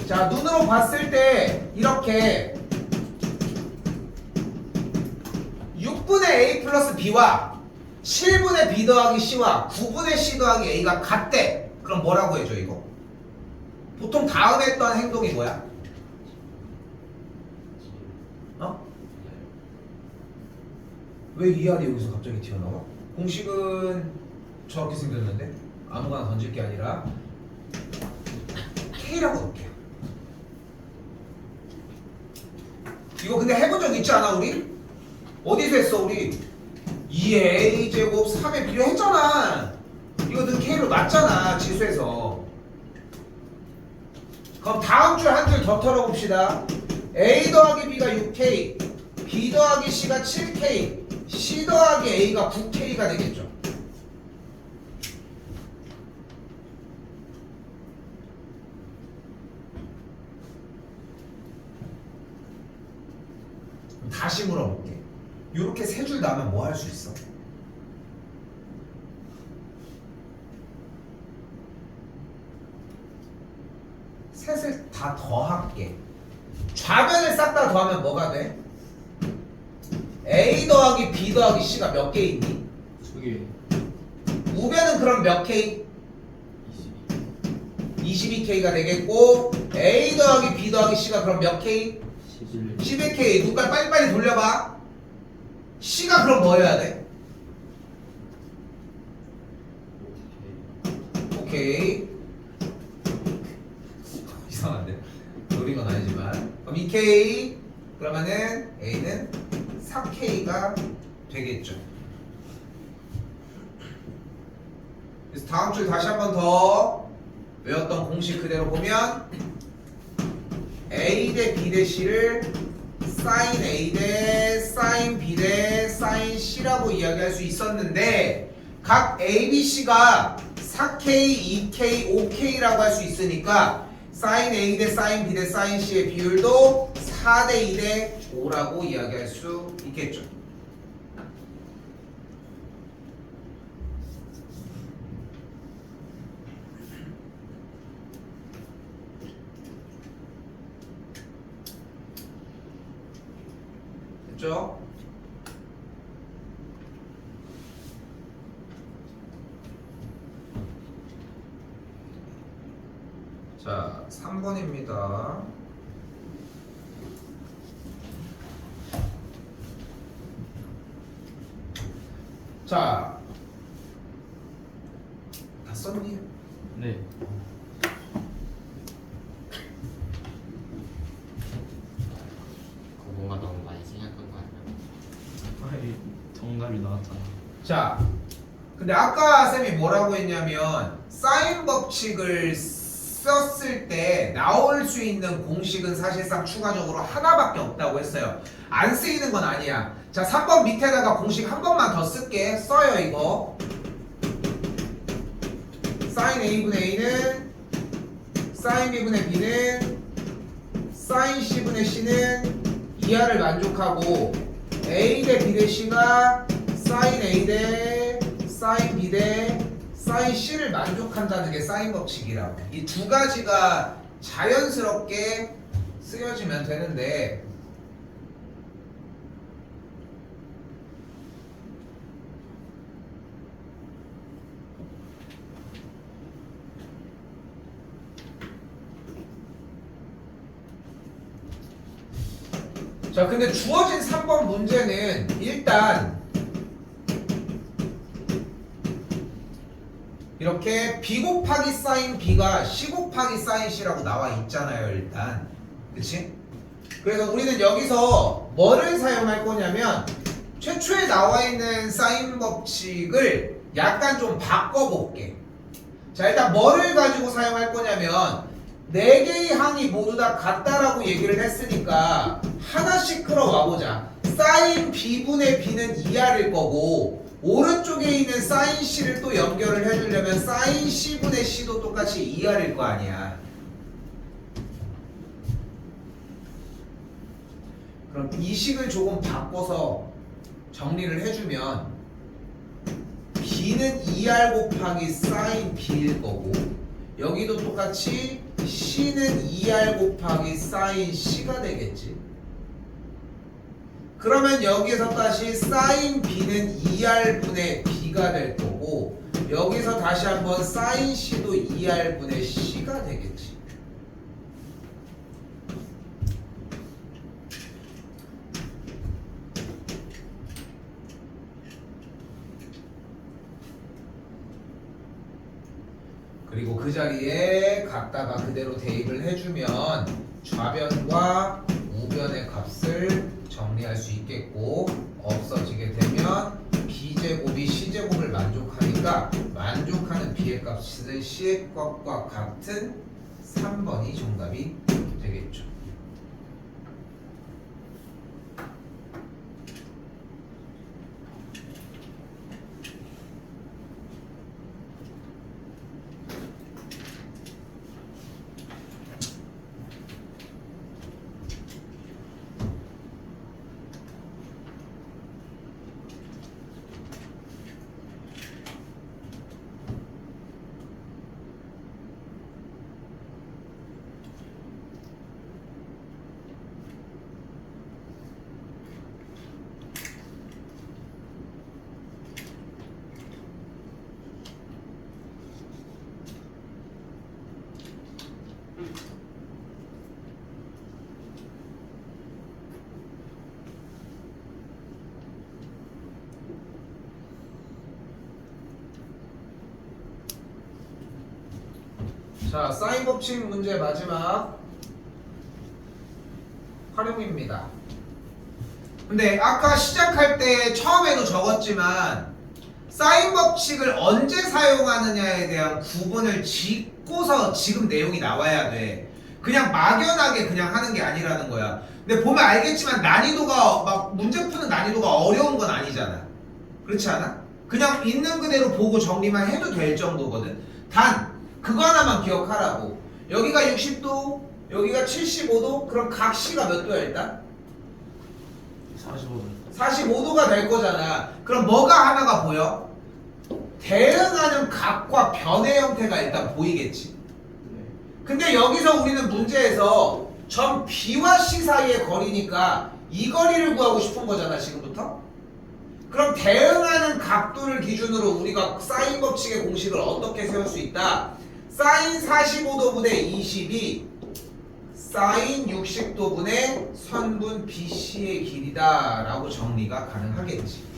자, 눈으로 봤을 때 이렇게 6분의 a 플러스 b와 7분의 b 더하기 c와 9분의 c 더하기 a가 같대. 그럼 뭐라고 해줘 이거? 보통 다음 했던 행동이 뭐야? 어? 왜 이하리 여기서 갑자기 튀어나와? 공식은 저렇게 생겼는데 아무거나 던질 게 아니라 K라고 넣을게요. 이거 근데 해본 적 있지 않아 우리? 어디서 했어 우리? 2의 a제곱 3의 b로 했잖아. 이거 는 K로 놨잖아 지수에서. 그럼 다음 줄 한 줄 더 털어봅시다. A 더하기 B가 6K, B 더하기 C가 7K, C 더하기 A가 9K가 되겠죠. 다시 물어볼게. 이렇게 세 줄 나면 뭐 할 수 있어? 셋을 다 더할게. 좌변을 싹 다 더하면 뭐가 돼? A 더하기 B 더하기 C가 몇 개 있니? 2개. 우변은 그럼 몇 K? 22K가 되겠고 A 더하기 B 더하기 C가 그럼 몇 K? 11K. 누가 빨리빨리 돌려봐. C가 그럼 뭐여야 돼? 오케이. 이상한데? 노린 건 아니지만. 그럼 2K. 그러면은 A는 4K가 되겠죠. 그래서 다음 줄 다시 한 번 더 외웠던 공식 그대로 보면 A 대 B 대 C를 sin A 대 sin B 대 sin C라고 이야기할 수 있었는데 각 A, B, C가 4K, 2K, 5K라고 할 수 있으니까 sin A 대 sin B 대 sin C의 비율도 4 대 2 대 5라고 이야기할 수 있겠죠. 됐죠? 자, 3번입니다. 자, 다 썼니? 네. 그거 뭔가 너무 많이 생각한 거 아니야? 아이 정답이 나왔잖아. 자, 근데 아까 쌤이 뭐라고 했냐면 사인 법칙을 썼을 때 나올 수 있는 공식은 사실상 추가적으로 하나밖에 없다고 했어요. 안 쓰이는 건 아니야. 자, 3번 밑에다가 공식 한 번만 더 쓸게. 써요 이거. 사인 A분의 A는 사인 B분의 B는 사인 C분의 C는 이하를 만족하고 A 대 B 대 C가 사인 A 대 사인 B 대 사인 C를 만족한다는 게 사인 법칙이라고. 이 두 가지가 자연스럽게 쓰여지면 되는데 자, 근데 주어진 3번 문제는 일단 이렇게 B 곱하기 사인 B가 C 곱하기 사인 C라고 나와 있잖아요, 일단. 그치? 그래서 우리는 여기서 뭐를 사용할 거냐면 최초에 나와 있는 사인 법칙을 약간 좀 바꿔볼게. 자, 일단 뭐를 가지고 사용할 거냐면 4개의 항이 모두 다 같다라고 얘기를 했으니까 하나씩 끌어와 보자. 사인 B분의 B는 2R일 거고 오른쪽에 있는 사인 C를 또 연결을 해주려면 사인 C분의 C도 똑같이 2R일 거 아니야. 그럼 이 식을 조금 바꿔서 정리를 해주면 B는 2R 곱하기 사인 B일 거고 여기도 똑같이 C는 2R 곱하기 사인 C가 되겠지. 그러면 여기서 다시 사인 B는 2R분의 B가 될 거고 여기서 다시 한번 사인 C도 2R분의 C가 되겠지. 그리고 그 자리에 갖다가 그대로 대입을 해주면 좌변과 우변의 값을 정리할 수 있겠고 없어지게 되면 B제곱이 C제곱을 만족하니까 만족하는 B의 값은 C의 값과 같은 3번이 정답이 되겠죠. 자, 사인 법칙 문제 마지막 활용입니다. 근데 아까 시작할 때 처음에도 적었지만 사인 법칙을 언제 사용하느냐에 대한 구분을 짓고서 지금 내용이 나와야 돼. 그냥 막연하게 그냥 하는 게 아니라는 거야. 근데 보면 알겠지만 난이도가 막 문제 푸는 난이도가 어려운 건 아니잖아. 그렇지 않아? 그냥 있는 그대로 보고 정리만 해도 될 정도거든. 단 그거 하나만 기억하라고. 여기가 60도, 여기가 75도, 그럼 각 C가 몇 도야 일단? 45분. 45도가 될 거잖아. 그럼 뭐가 하나가 보여? 대응하는 각과 변의 형태가 일단 보이겠지. 근데 여기서 우리는 문제에서 점 B와 C 사이의 거리니까 이 거리를 구하고 싶은 거잖아 지금부터. 그럼 대응하는 각도를 기준으로 우리가 사인 법칙의 공식을 어떻게 세울 수 있다? 사인 45도분의 20이 사인 60도분의 선분 BC의 길이다 라고 정리가 가능하겠지.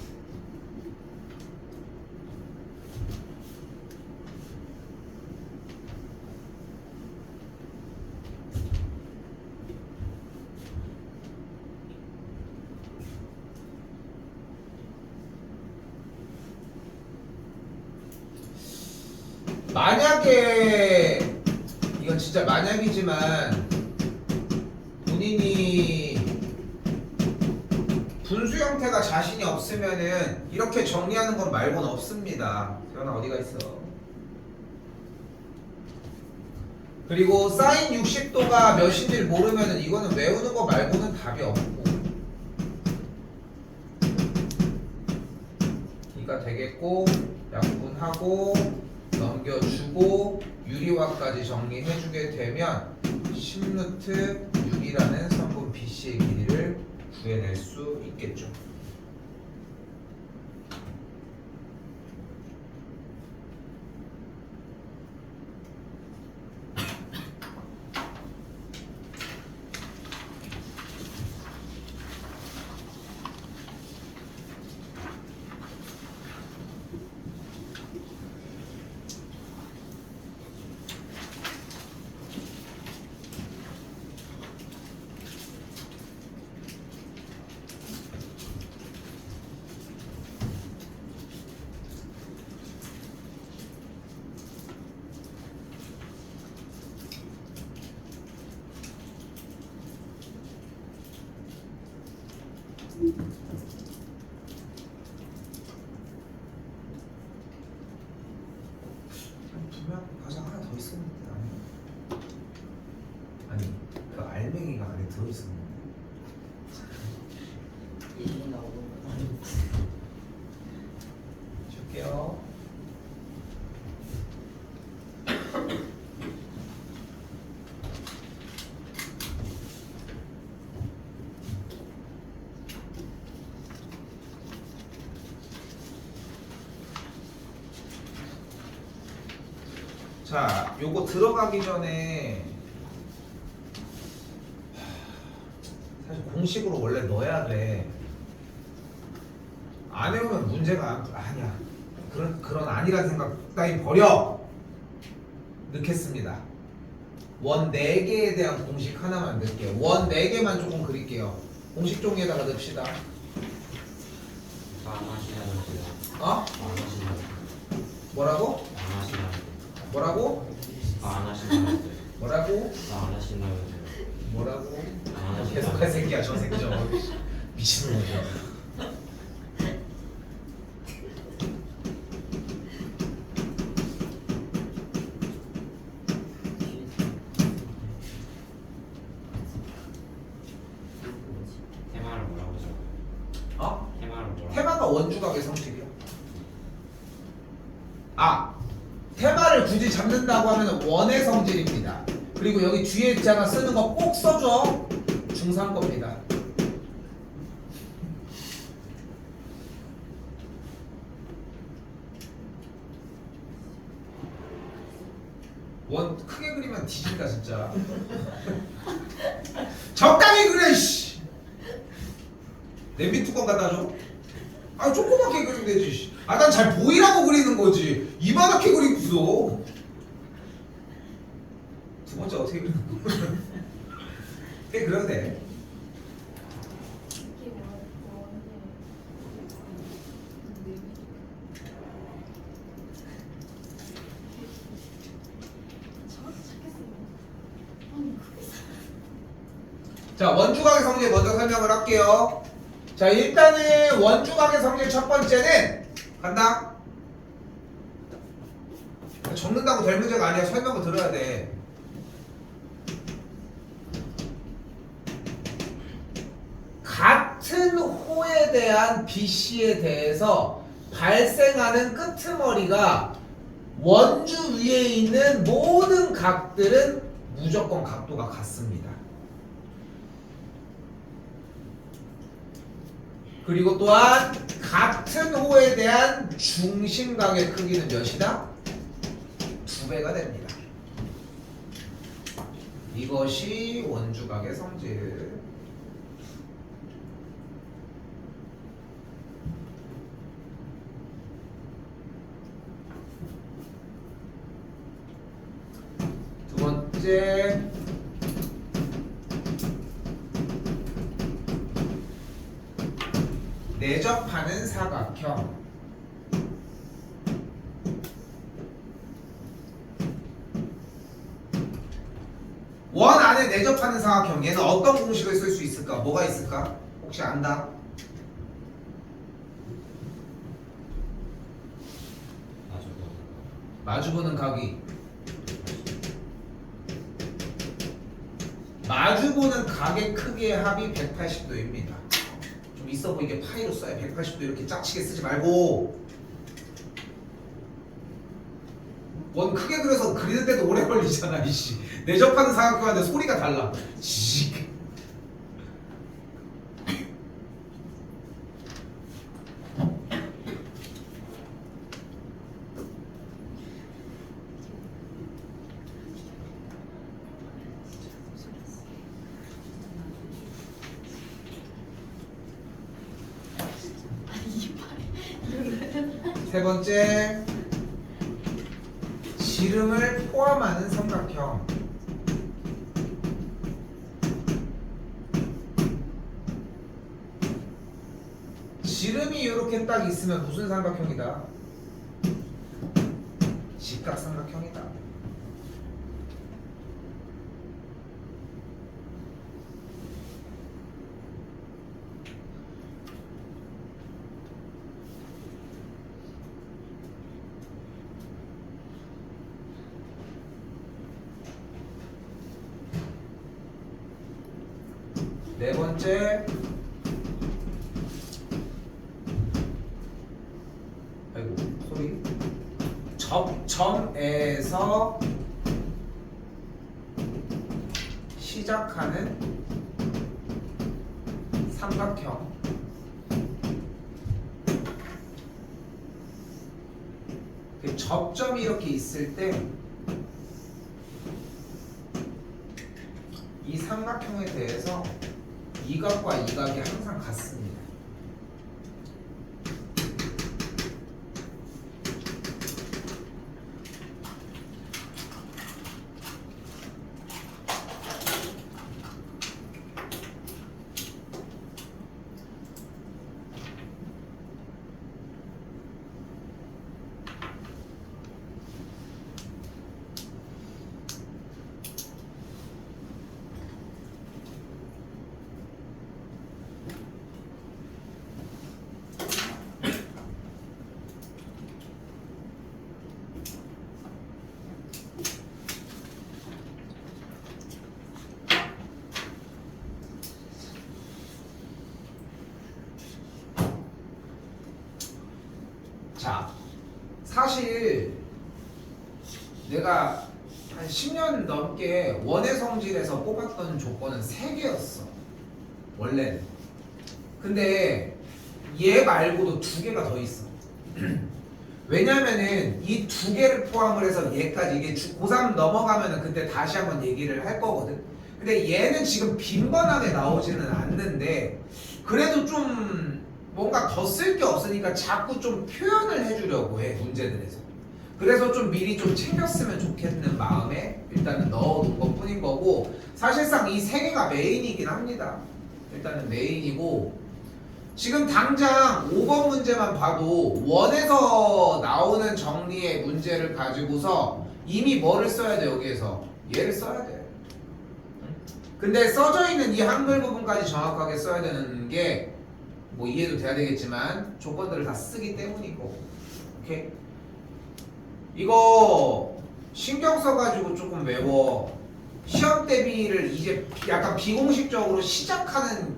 만약에 이건 진짜 만약이지만 본인이 분수 형태가 자신이 없으면은 이렇게 정리하는 건 말고는 없습니다. 태연아 어디가 있어? 그리고 사인 60도가 몇인지를 모르면은 이거는 외우는 거 말고는 답이 없고 이가 되겠고 약분하고 넘겨주고 유리화까지 정리해주게 되면 10루트 6이라는 성분 BC의 길이를 구해낼 수 있겠죠. 분명 과자 하나 더 있었는데 아니 그 알맹이가 안에 들어있었는데 얘기 나오고. 줄게요. 자, 요거 들어가기 전에 사실 공식으로 원래 넣어야 돼. 안 외우면 문제가 아니야. 그런 아니란 생각 따위 버려. 넣겠습니다. 원 4개에 대한 공식 하나만 넣을게요. 원 4개만 조금 그릴게요. 공식 종이에다가 넣읍시다. 안 하시냐고요. 어? 안 하시냐고. 뭐라고? 안 하시냐고. 뭐라고? 안 하시냐고. 뭐라고? 안 하시냐고. 뭐라고? 안 하시냐고. 계속할 새끼야 저 새끼 저 미친놈이야. 테마를 뭐라고 적어요? 어? 테마를 뭐라고? 테마가 원주각의 성질이야. 아, 테마를 굳이 잡는다고 하면 원의 성질입니다. 그리고 여기 뒤에 있잖아 쓰는 거 꼭 써줘. 중3 겁니다. 원 크게 그리면 뒤진다 진짜. 적당히 그래 씨. 냄비 뚜껑 갖다 줘. 아 조그맣게 그리면 되지. 아 난 잘 보이라고 그리는 거지. 이만하게 그리고 있어. 두 번째 어떻게 그리는 거야? 어떻게 그려도 돼. 이게 원래 정확히 찾겠어요. 아니 그게 자 원주각의 성질 먼저 설명을 할게요. 자 일단은 원주각의 성질 첫 번째는 간다. 적는다고 될 문제가 아니야. 설명을 들어야 돼. 같은 호에 대한 BC에 대해서 발생하는 끄트머리가 원주 위에 있는 모든 각들은 무조건 각도가 같습니다. 그리고 또한 같은 호에 대한 중심각의 크기는 몇이다? 2배가 됩니다. 이것이 원주각의 성질. 두 번째, 내접하는 사각형. 원 안에 내접하는 삼각형 얘는 어떤 공식을 쓸 수 있을까? 뭐가 있을까? 혹시 안다? 마주보는 각이 마주보는 각의 크기의 합이 180도입니다. 좀 있어 보이게 파이로 써야 180도 이렇게 짝치게 쓰지 말고 원 크게 그려서 그리는데도 오래 걸리잖아 이씨. 내접하는 삼각형인데 소리가 달라. 씩. 아니 이빨 세 번째, 지름을 포함하는 삼각형. 지름이 이렇게 딱 있으면 무슨 삼각형이다? 직각삼각형이다. 네 번째, 아이고 소리. 접점에서 시작하는 삼각형. 그 접점이 이렇게 있을 때 이 삼각형에 대해서 이 각과 이 각이 항상 같습니다. 자, 사실 내가 한 10년 넘게 원의 성질에서 뽑았던 조건은 3개였어 원래는. 근데 얘 말고도 2개가 더 있어. 왜냐면은 이 2개를 포함을 해서 얘까지 이게 고3 넘어가면은 그때 다시 한번 얘기를 할 거거든. 근데 얘는 지금 빈번하게 나오지는 않는데 그래도 좀 뭔가 더 쓸 게 없으니까 자꾸 좀 표현을 해주려고 해 문제들에서. 그래서 좀 미리 좀 챙겼으면 좋겠는 마음에 일단은 넣어둔 것 뿐인 거고, 사실상 이 3개가 메인이긴 합니다. 일단은 메인이고, 지금 당장 5번 문제만 봐도 원에서 나오는 정리의 문제를 가지고서 이미 뭐를 써야 돼? 여기에서 얘를 써야 돼. 근데 써져 있는 이 한글 부분까지 정확하게 써야 되는 게 뭐 이해도 돼야 되겠지만 조건들을 다 쓰기 때문이고. 오케이? 이거 신경 써가지고 조금 외워. 시험 대비를 이제 약간 비공식적으로 시작하는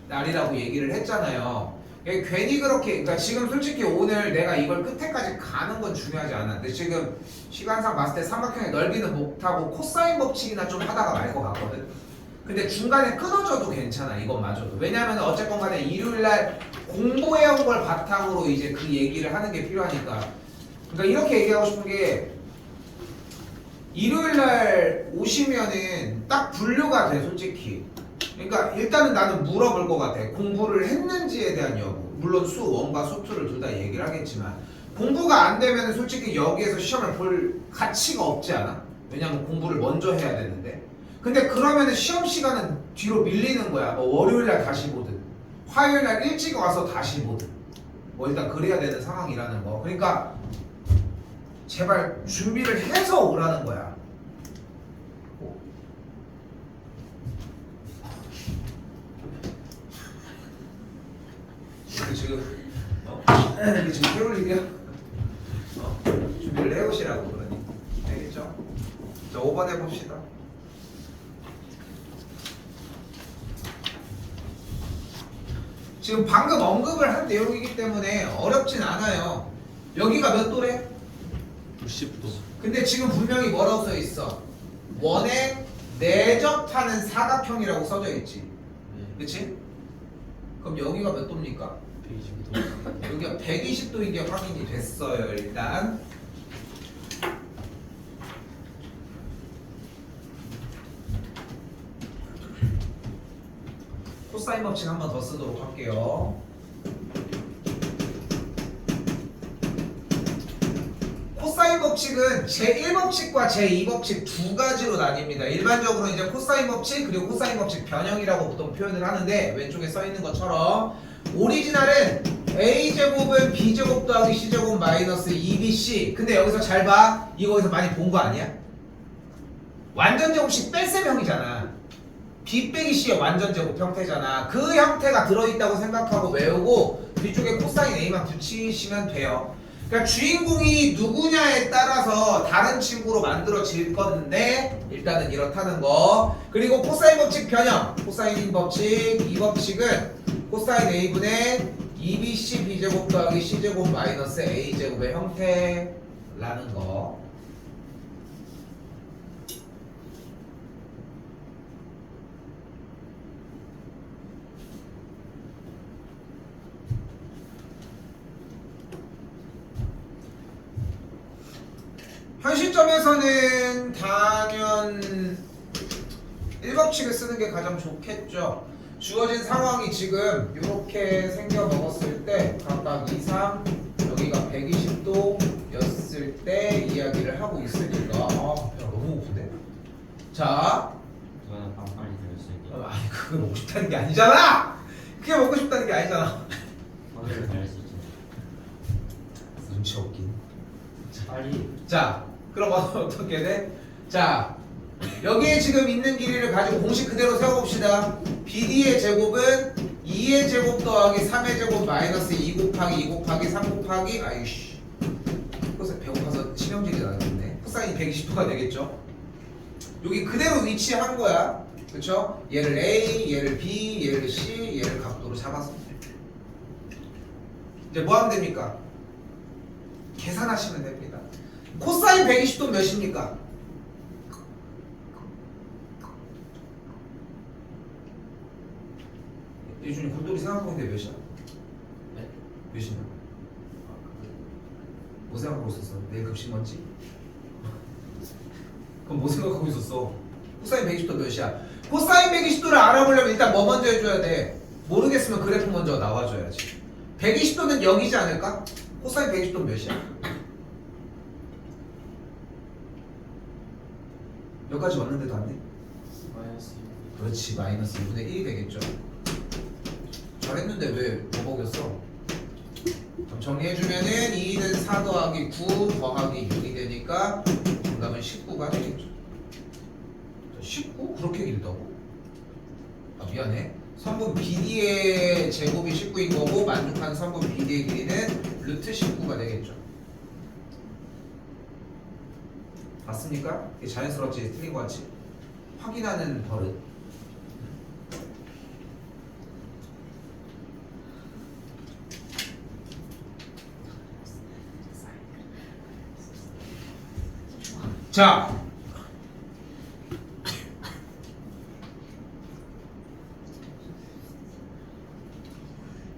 날이라고 얘기를 했잖아요. 괜히 그렇게, 그러니까 지금 솔직히 오늘 내가 이걸 끝에까지 가는 건 중요하지 않아. 근데 지금 시간상 봤을 때 삼각형의 넓이는 못하고 코사인 법칙이나 좀 하다가 말 것 같거든. 근데 중간에 끊어져도 괜찮아, 이것마저도. 왜냐면 어쨌건 간에 일요일날 공부해온 걸 바탕으로 이제 그 얘기를 하는 게 필요하니까. 그러니까 이렇게 얘기하고 싶은 게, 일요일날 오시면은 딱 분류가 돼, 솔직히. 그러니까 일단은 나는 물어볼 것 같아. 공부를 했는지에 대한 여부. 물론 수 1과 수 2를 둘 다 얘기를 하겠지만, 공부가 안 되면 솔직히 여기에서 시험을 볼 가치가 없지 않아? 왜냐면 공부를 먼저 해야 되는데. 근데 그러면은 시험 시간은 뒤로 밀리는 거야. 뭐 월요일날 다시 보든 화요일날 일찍 와서 다시 보든 뭐 일단 그래야 되는 상황이라는 거. 그러니까 제발 준비를 해서 오라는 거야. 지금 이게 지금 해올 일이야? 준비를 해오시라고 그러니 알겠죠? 자 5번 해봅시다. 지금 방금 언급을 한 내용이기 때문에 어렵진 않아요. 여기가 몇 도래? 90도. 근데 지금 분명히 뭐라고 써 있어? 원에 내접하는 사각형이라고 써져 있지. 네. 그치? 그럼 여기가 몇 도입니까? 120도. 여기가 120도인 게 확인이 됐어요. 일단 코사인 법칙 한 번 더 쓰도록 할게요. 코사인 법칙은 제1법칙과 제2법칙 두 가지로 나뉩니다. 일반적으로 이제 코사인 법칙 그리고 코사인 법칙 변형이라고 보통 표현을 하는데 왼쪽에 써 있는 것처럼 오리지널은 a제곱은 b제곱 더하기 c제곱 마이너스 2bc. 근데 여기서 잘 봐. 이거 어디서 많이 본 거 아니야? 완전 제곱식 뺄셈형이잖아. b 빼기 c의 완전 제곱 형태잖아. 그 형태가 들어있다고 생각하고 외우고 뒤쪽에 코사인 a만 붙이시면 돼요. 그러니까 주인공이 누구냐에 따라서 다른 친구로 만들어질 건데 일단은 이렇다는 거. 그리고 코사인 법칙 변형, 코사인 법칙 이 법칙은 코사인 a분의 2bc b제곱 더하기 c제곱 마이너스 a제곱의 형태라는 거. 현 시점에서는 당연 1법칙을 쓰는 게 가장 좋겠죠. 주어진 상황이 지금 이렇게 생겨 먹었을 때 각각 2, 3 여기가 120도였을 때 이야기를 하고 있으니까 야, 너무 고픈데? 자 저는 빵빵히 들었을게요. 아니 그게 먹고 싶다는 게 아니잖아! 그게 먹고 싶다는 게 아니잖아. 빵을 잘할 수 있잖아요. 눈치 없긴. 빨리 자 그럼 어떻게 돼? 자 여기에 지금 있는 길이를 가지고 공식 그대로 세워봅시다. BD의 제곱은 2의 제곱 더하기 3의 제곱 마이너스 2 곱하기 2 곱하기 3 곱하기 아이씨 그래서 배고파서 치명적이 나겠네. 코사인이 120도가 되겠죠. 여기 그대로 위치한 거야. 그쵸? 얘를 A, 얘를 B, 얘를 C, 얘를 각도로 잡아서 이제 뭐 하면 됩니까? 계산하시면 됩니다. 코사인 120도 몇입니까? 예준이 곰돌이 생각하는데 몇이야? 네? 몇이냐? 뭐 생각하고 있었어? 내일 급식 뭔지? 그럼 뭐 생각하고 있었어? 코사인 120도 몇이야? 코사인 120도를 알아보려면 일단 뭐 먼저 해줘야 돼? 모르겠으면 그래프 먼저 나와줘야지. 120도는 0이지 않을까? 코사인 120도는 몇이야? 여기까지 왔는데도 안 돼? 마이너스 그렇지, 마이너스 2분의 1이 되겠죠. 잘했는데 왜 버벅였어? 그럼 정리해주면은 2는 4 더하기 9 더하기 6이 되니까 정답은 19가 되겠죠. 19? 그렇게 길다고? 아 미안해. 선분 BD의 제곱이 19인 거고 만족한 선분 BD의 길이는 루트 19가 되겠죠. 맞습니까? 이게 자연스럽지? 틀린 거 같지? 확인하는 버릇. 자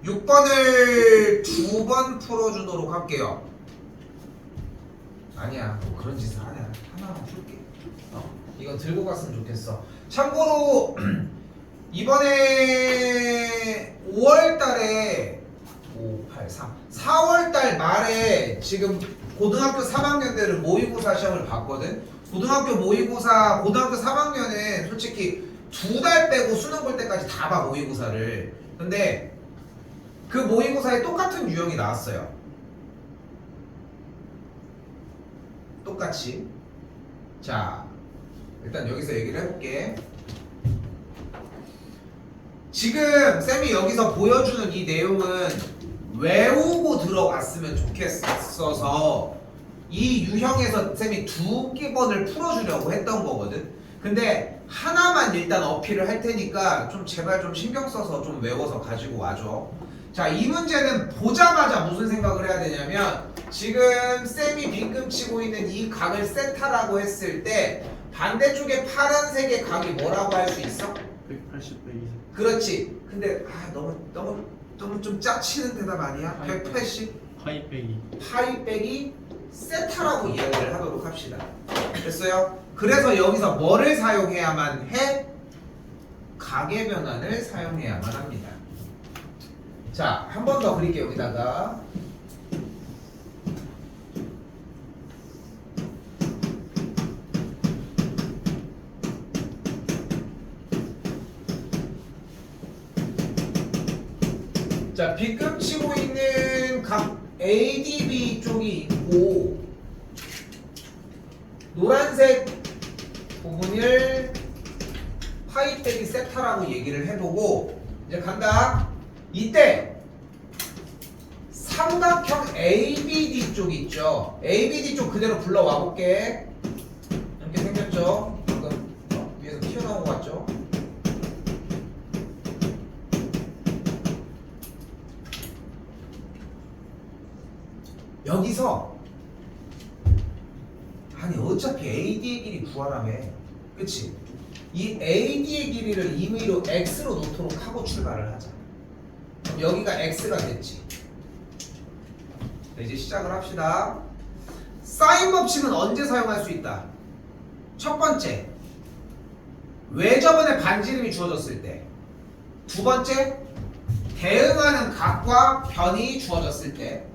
6번을 2번 풀어주도록 할게요. 아니야 뭐 그런 짓을 하냐. 하나만 풀게. 이거 들고 갔으면 좋겠어. 참고로 이번에 5월달에 5, 8, 3 4월달 말에 지금 고등학교 3학년들은 모의고사 시험을 봤거든. 고등학교 모의고사 고등학교 3학년은 솔직히 2달 빼고 수능 볼 때까지 다 봐 모의고사를. 근데 그 모의고사에 똑같은 유형이 나왔어요. 똑같이. 자 일단 여기서 얘기를 해볼게. 지금 쌤이 여기서 보여주는 이 내용은 외우고 들어갔으면 좋겠어서 이 유형에서 쌤이 2번을 풀어주려고 했던 거거든. 근데 하나만 일단 어필을 할 테니까 좀 제발 좀 신경 써서 좀 외워서 가지고 와줘. 자, 이 문제는 보자마자 무슨 생각을 해야 되냐면 지금 쌤이 빈금 치고 있는 이 각을 세타라고 했을 때 반대쪽에 파란색의 각이 뭐라고 할 수 있어? 180 빼기 그렇지. 근데 너무 좀 짝치는 대답 아니야? 180 파이 빼기 파이 빼기 세타라고 이야기를 하도록 합시다. 됐어요? 그래서 여기서 뭐를 사용해야만 해? 가계 변환을 사용해야만 합니다. 자, 한 번 더 그릴게요. 여기다가 자, 빗금 치고 있는 각 ADB 쪽이 있고 노란색 부분을 파이 빼기 세타라고 얘기를 해보고 이제 간다. 이때 삼각형 ABD 쪽 있죠. ABD 쪽 그대로 불러와 볼게. 이렇게 생겼죠. 방금 위에서 튀어나온 것 같죠. 여기서 아니 어차피 AD의 길이 구하라며. 그치? 이 AD의 길이를 임의로 X로 놓도록 하고 출발을 하자. 그럼 여기가 X가 됐지. 네, 이제 시작을 합시다. 사인 법칙은 언제 사용할 수 있다? 첫 번째, 외접원의 반지름이 주어졌을 때. 두 번째, 대응하는 각과 변이 주어졌을 때.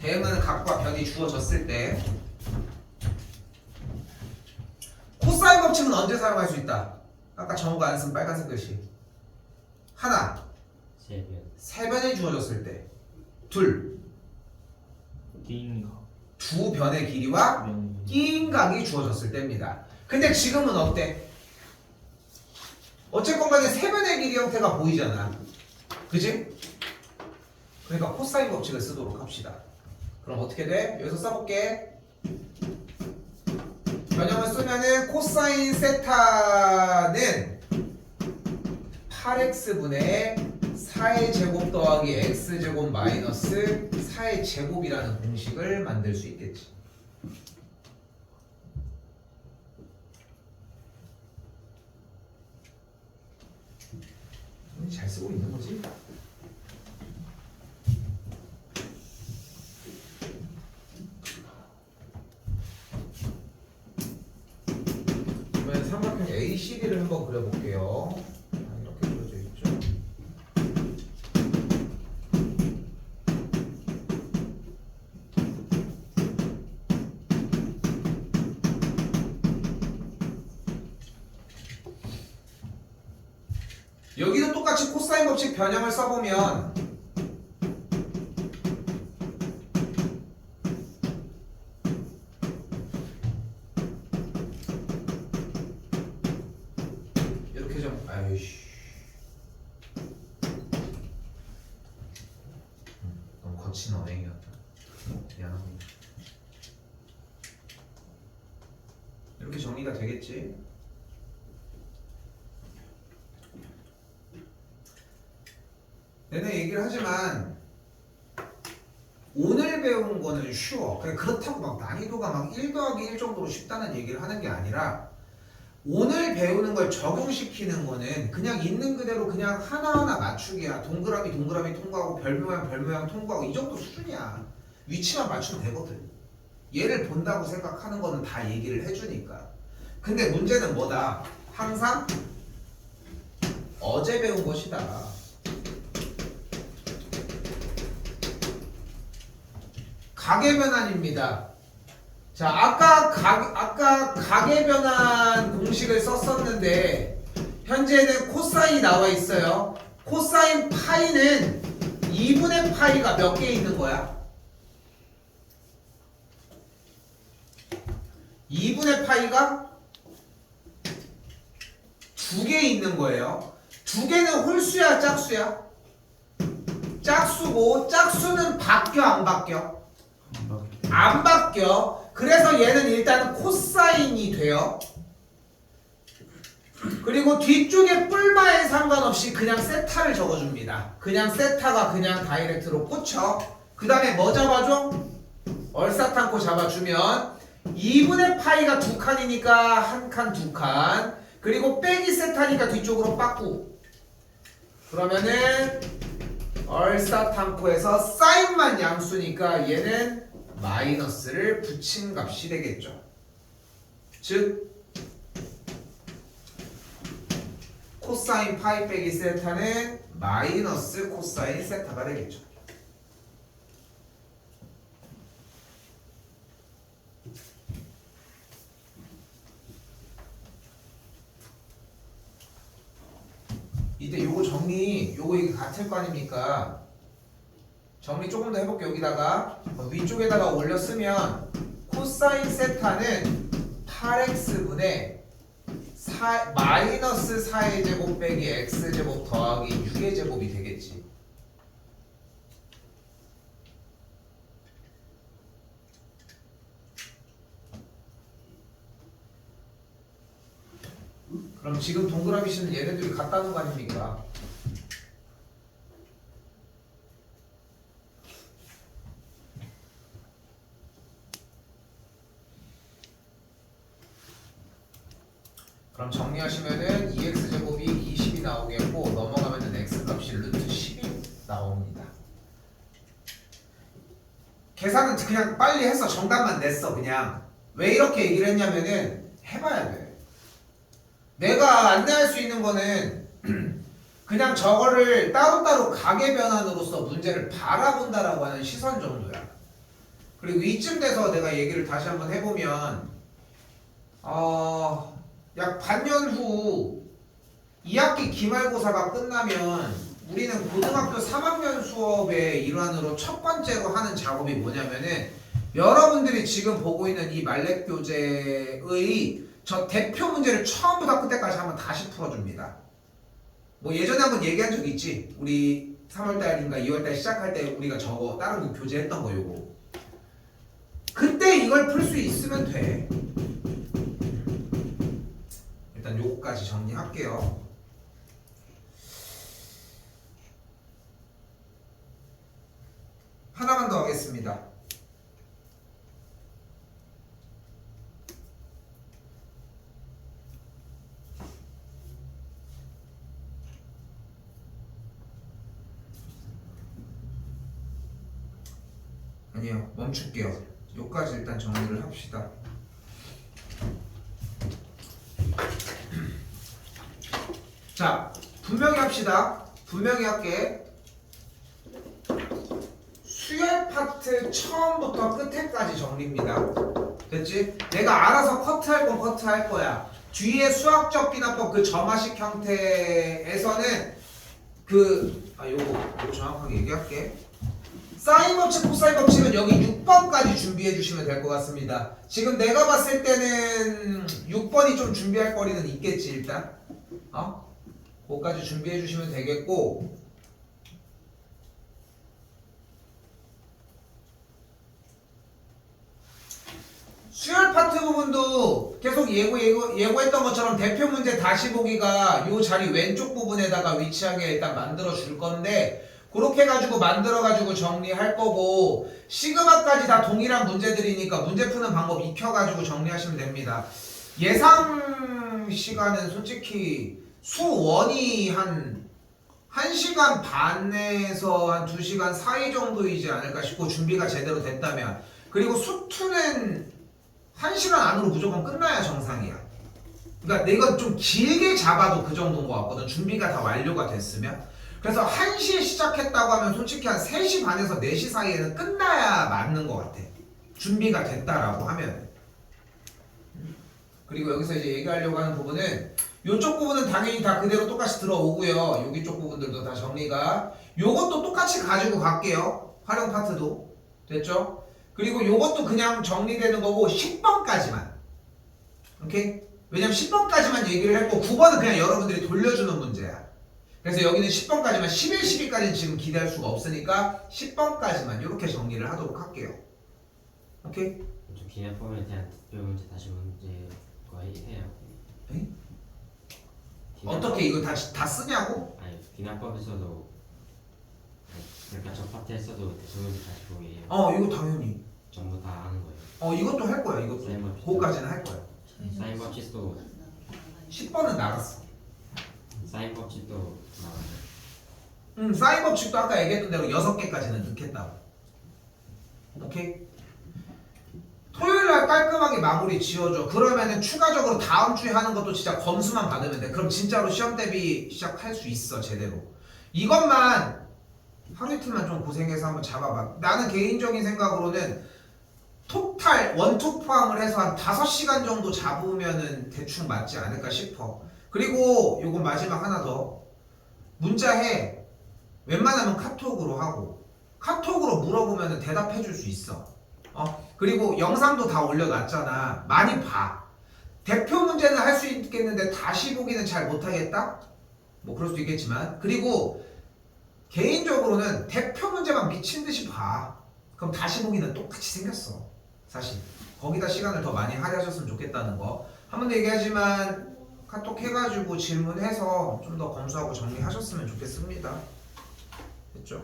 대응하는 각과 변이 주어졌을 때. 코사인 법칙은 언제 사용할 수 있다? 아까 정우가 안 쓴 빨간색 글씨. 하나, 세변 세변이 주어졌을 때. 둘, 끼인가 두 변의 길이와 끼인 각이 주어졌을 때입니다. 근데 지금은 어때? 어쨌건 간에 세 변의 길이 형태가 보이잖아. 그지? 그러니까 코사인 법칙을 쓰도록 합시다. 그럼 어떻게 돼? 여기서 써볼게. 변형을 쓰면은 코사인 세타는 8x분의 4의 제곱 더하기 x제곱 마이너스 4의 제곱이라는 공식을 만들 수 있겠지. 잘 쓰고 있는 거지? 이번엔 삼각형 ACD를 한번 그려볼게요. 이렇게 그려져 있죠. 여기도 똑같이 코사인 법칙 변형을 써보면 이렇게 좀 아이씨 너무 거친 언행이었다. 미안합니다. 이렇게 정리가 되겠지? 내내 얘기를 하지만 오늘 배운 거는 쉬워. 그렇다고 막 난이도가 막 1 더하기 1 정도로 쉽다는 얘기를 하는 게 아니라 오늘 배우는 걸 적용시키는 거는 그냥 있는 그대로 그냥 하나하나 맞추기야. 동그라미 통과하고 별 모양 통과하고 이 정도 수준이야. 위치만 맞추면 되거든. 얘를 본다고 생각하는 거는 다 얘기를 해주니까. 근데 문제는 뭐다? 항상 어제 배운 것이다. 가계 변환입니다. 자, 아까 가계 변환 공식을 썼었는데 현재는 코사인이 나와 있어요. 코사인 파이는 2분의 파이가 몇 개 있는 거야? 2분의 파이가 2개 있는 거예요. 2개는 홀수야, 짝수야? 짝수고 짝수는 바뀌어 안 바뀌어? 막 안 바뀌어. 그래서 얘는 일단 코사인이 돼요. 그리고 뒤쪽에 뿔마에 상관없이 그냥 세타를 적어줍니다. 그냥 세타가 그냥 다이렉트로 꽂혀. 그 다음에 뭐 잡아줘? 얼사탄코 잡아주면 2분의 파이가 두 칸이니까 한 칸, 두 칸. 그리고 빼기 세타니까 뒤쪽으로 빠꾸. 그러면은 얼사탄코에서 사인만 양수니까 얘는 마이너스를 붙인 값이 되겠죠. 즉 코사인 파이 빼기 세타는 마이너스 코사인 세타가 되겠죠. 이때 요거 정리, 요거 이게 같을 거 아닙니까? 정리 조금 더 해볼게. 여기다가 위쪽에다가 올려 쓰면 코사인 세타는 8x분의 마이너스 4의 제곱 빼기 x제곱 더하기 6의 제곱이 되겠지. 그럼 지금 동그라미 씨는 얘네들이 같다는 거 아닙니까? 그럼 정리하시면은 2x제곱이 20이 나오겠고 넘어가면은 x값이 루트 10이 나옵니다. 계산은 그냥 빨리 해서 정답만 냈어. 그냥 왜 이렇게 얘기를 했냐면은 해봐야 돼. 내가 안내할 수 있는 거는 그냥 저거를 따로따로 가계 변환으로서 문제를 바라본다라고 하는 시선 정도야. 그리고 이쯤 돼서 내가 얘기를 다시 한번 해보면 약 반년 후 2학기 기말고사가 끝나면 우리는 고등학교 3학년 수업의 일환으로 첫 번째로 하는 작업이 뭐냐면은 여러분들이 지금 보고 있는 이 말렙교재의 저 대표 문제를 처음부터 끝까지 한번 다시 풀어줍니다. 뭐 예전에 한번 얘기한 적 있지? 우리 3월달인가 2월달 시작할 때 우리가 저거 다른 거 교재했던 거 요거. 그때 이걸 풀 수 있으면 돼. 일단 요거까지 정리할게요. 하나만 더 하겠습니다. 아니요, 멈출게요. 요까지 일단 정리를 합시다. 자, 분명히 합시다. 분명히 할게. 수열 파트 처음부터 끝에까지 정리입니다. 됐지? 내가 알아서 커트할 건 커트할 거야. 뒤에 수학적 비납법 그 점화식 형태에서는 요거 정확하게 얘기할게. 사인 법칙, 코사인 법칙은 여기 6번까지 준비해 주시면 될 것 같습니다. 지금 내가 봤을 때는 6번이 좀 준비할 거리는 있겠지 일단. 그거까지 준비해 주시면 되겠고, 수열 파트 부분도 계속 예고했던 것처럼 대표 문제 다시 보기가 요 자리 왼쪽 부분에다가 위치하게 일단 만들어 줄 건데, 그렇게 해가지고 만들어가지고 정리할 거고, 시그마까지 다 동일한 문제들이니까 문제 푸는 방법 익혀가지고 정리하시면 됩니다. 예상 시간은 솔직히 수원이 한 1시간 반에서 한 2시간 사이 정도이지 않을까 싶고, 준비가 제대로 됐다면. 그리고 수투는 1시간 안으로 무조건 끝나야 정상이야. 그러니까 내가 좀 길게 잡아도 그 정도인 것 같거든. 준비가 다 완료가 됐으면. 그래서 1시에 시작했다고 하면 솔직히 한 3시 반에서 4시 사이에는 끝나야 맞는 것 같아. 준비가 됐다라고 하면. 그리고 여기서 이제 얘기하려고 하는 부분은 이쪽 부분은 당연히 다 그대로 똑같이 들어오고요. 여기 쪽 부분들도 다 정리가. 요것도 똑같이 가지고 갈게요. 활용 파트도. 됐죠? 그리고 요것도 그냥 정리되는 거고 10번까지만. 오케이? 왜냐면 10번까지만 얘기를 했고 9번은 그냥 여러분들이 돌려주는 문제야. 그래서 여기는 10번까지만 11, 12까지는 지금 기대할 수가 없으니까 10번까지만 이렇게 정리를 하도록 할게요. 오케이? 좀 기념법에 대한 대표 문제 다시 문제 거 해요. 에? 어떻게 이거 다 쓰냐고? 아니 기념법에서도 그러니까 저 파트에서도 대표 문제 다시 보기 해요. 이거 당연히. 전부 다 하는 거예요. 이것도 할 거야. 이것도. 사인 법칙. 그거까지는 할 거야. 사인 법칙도 10번은 나갔어. 사인 법칙도 나와요. 사인 법칙도 아까 얘기했던 대로 6개까지는 넣겠다고. 오케이? 토요일날 깔끔하게 마무리 지어줘. 그러면은 추가적으로 다음 주에 하는 것도 진짜 검수만 받으면 돼. 그럼 진짜로 시험 대비 시작할 수 있어, 제대로. 이것만 하루 이틀만 좀 고생해서 한번 잡아봐. 나는 개인적인 생각으로는 토탈 원투 포함을 해서 한 5시간 정도 잡으면은 대충 맞지 않을까 싶어. 그리고 요건 마지막 하나 더. 문자해. 웬만하면 카톡으로 하고 카톡으로 물어보면 대답해 줄 수 있어. 그리고 영상도 다 올려놨잖아. 많이 봐. 대표 문제는 할 수 있겠는데 다시 보기는 잘 못하겠다? 뭐 그럴 수도 있겠지만, 그리고 개인적으로는 대표 문제만 미친 듯이 봐. 그럼 다시 보기는 똑같이 생겼어. 사실 거기다 시간을 더 많이 할애하셨으면 좋겠다는 거 한 번 더 얘기하지만, 카톡 해가지고 질문해서 좀 더 검수하고 정리하셨으면 좋겠습니다. 됐죠?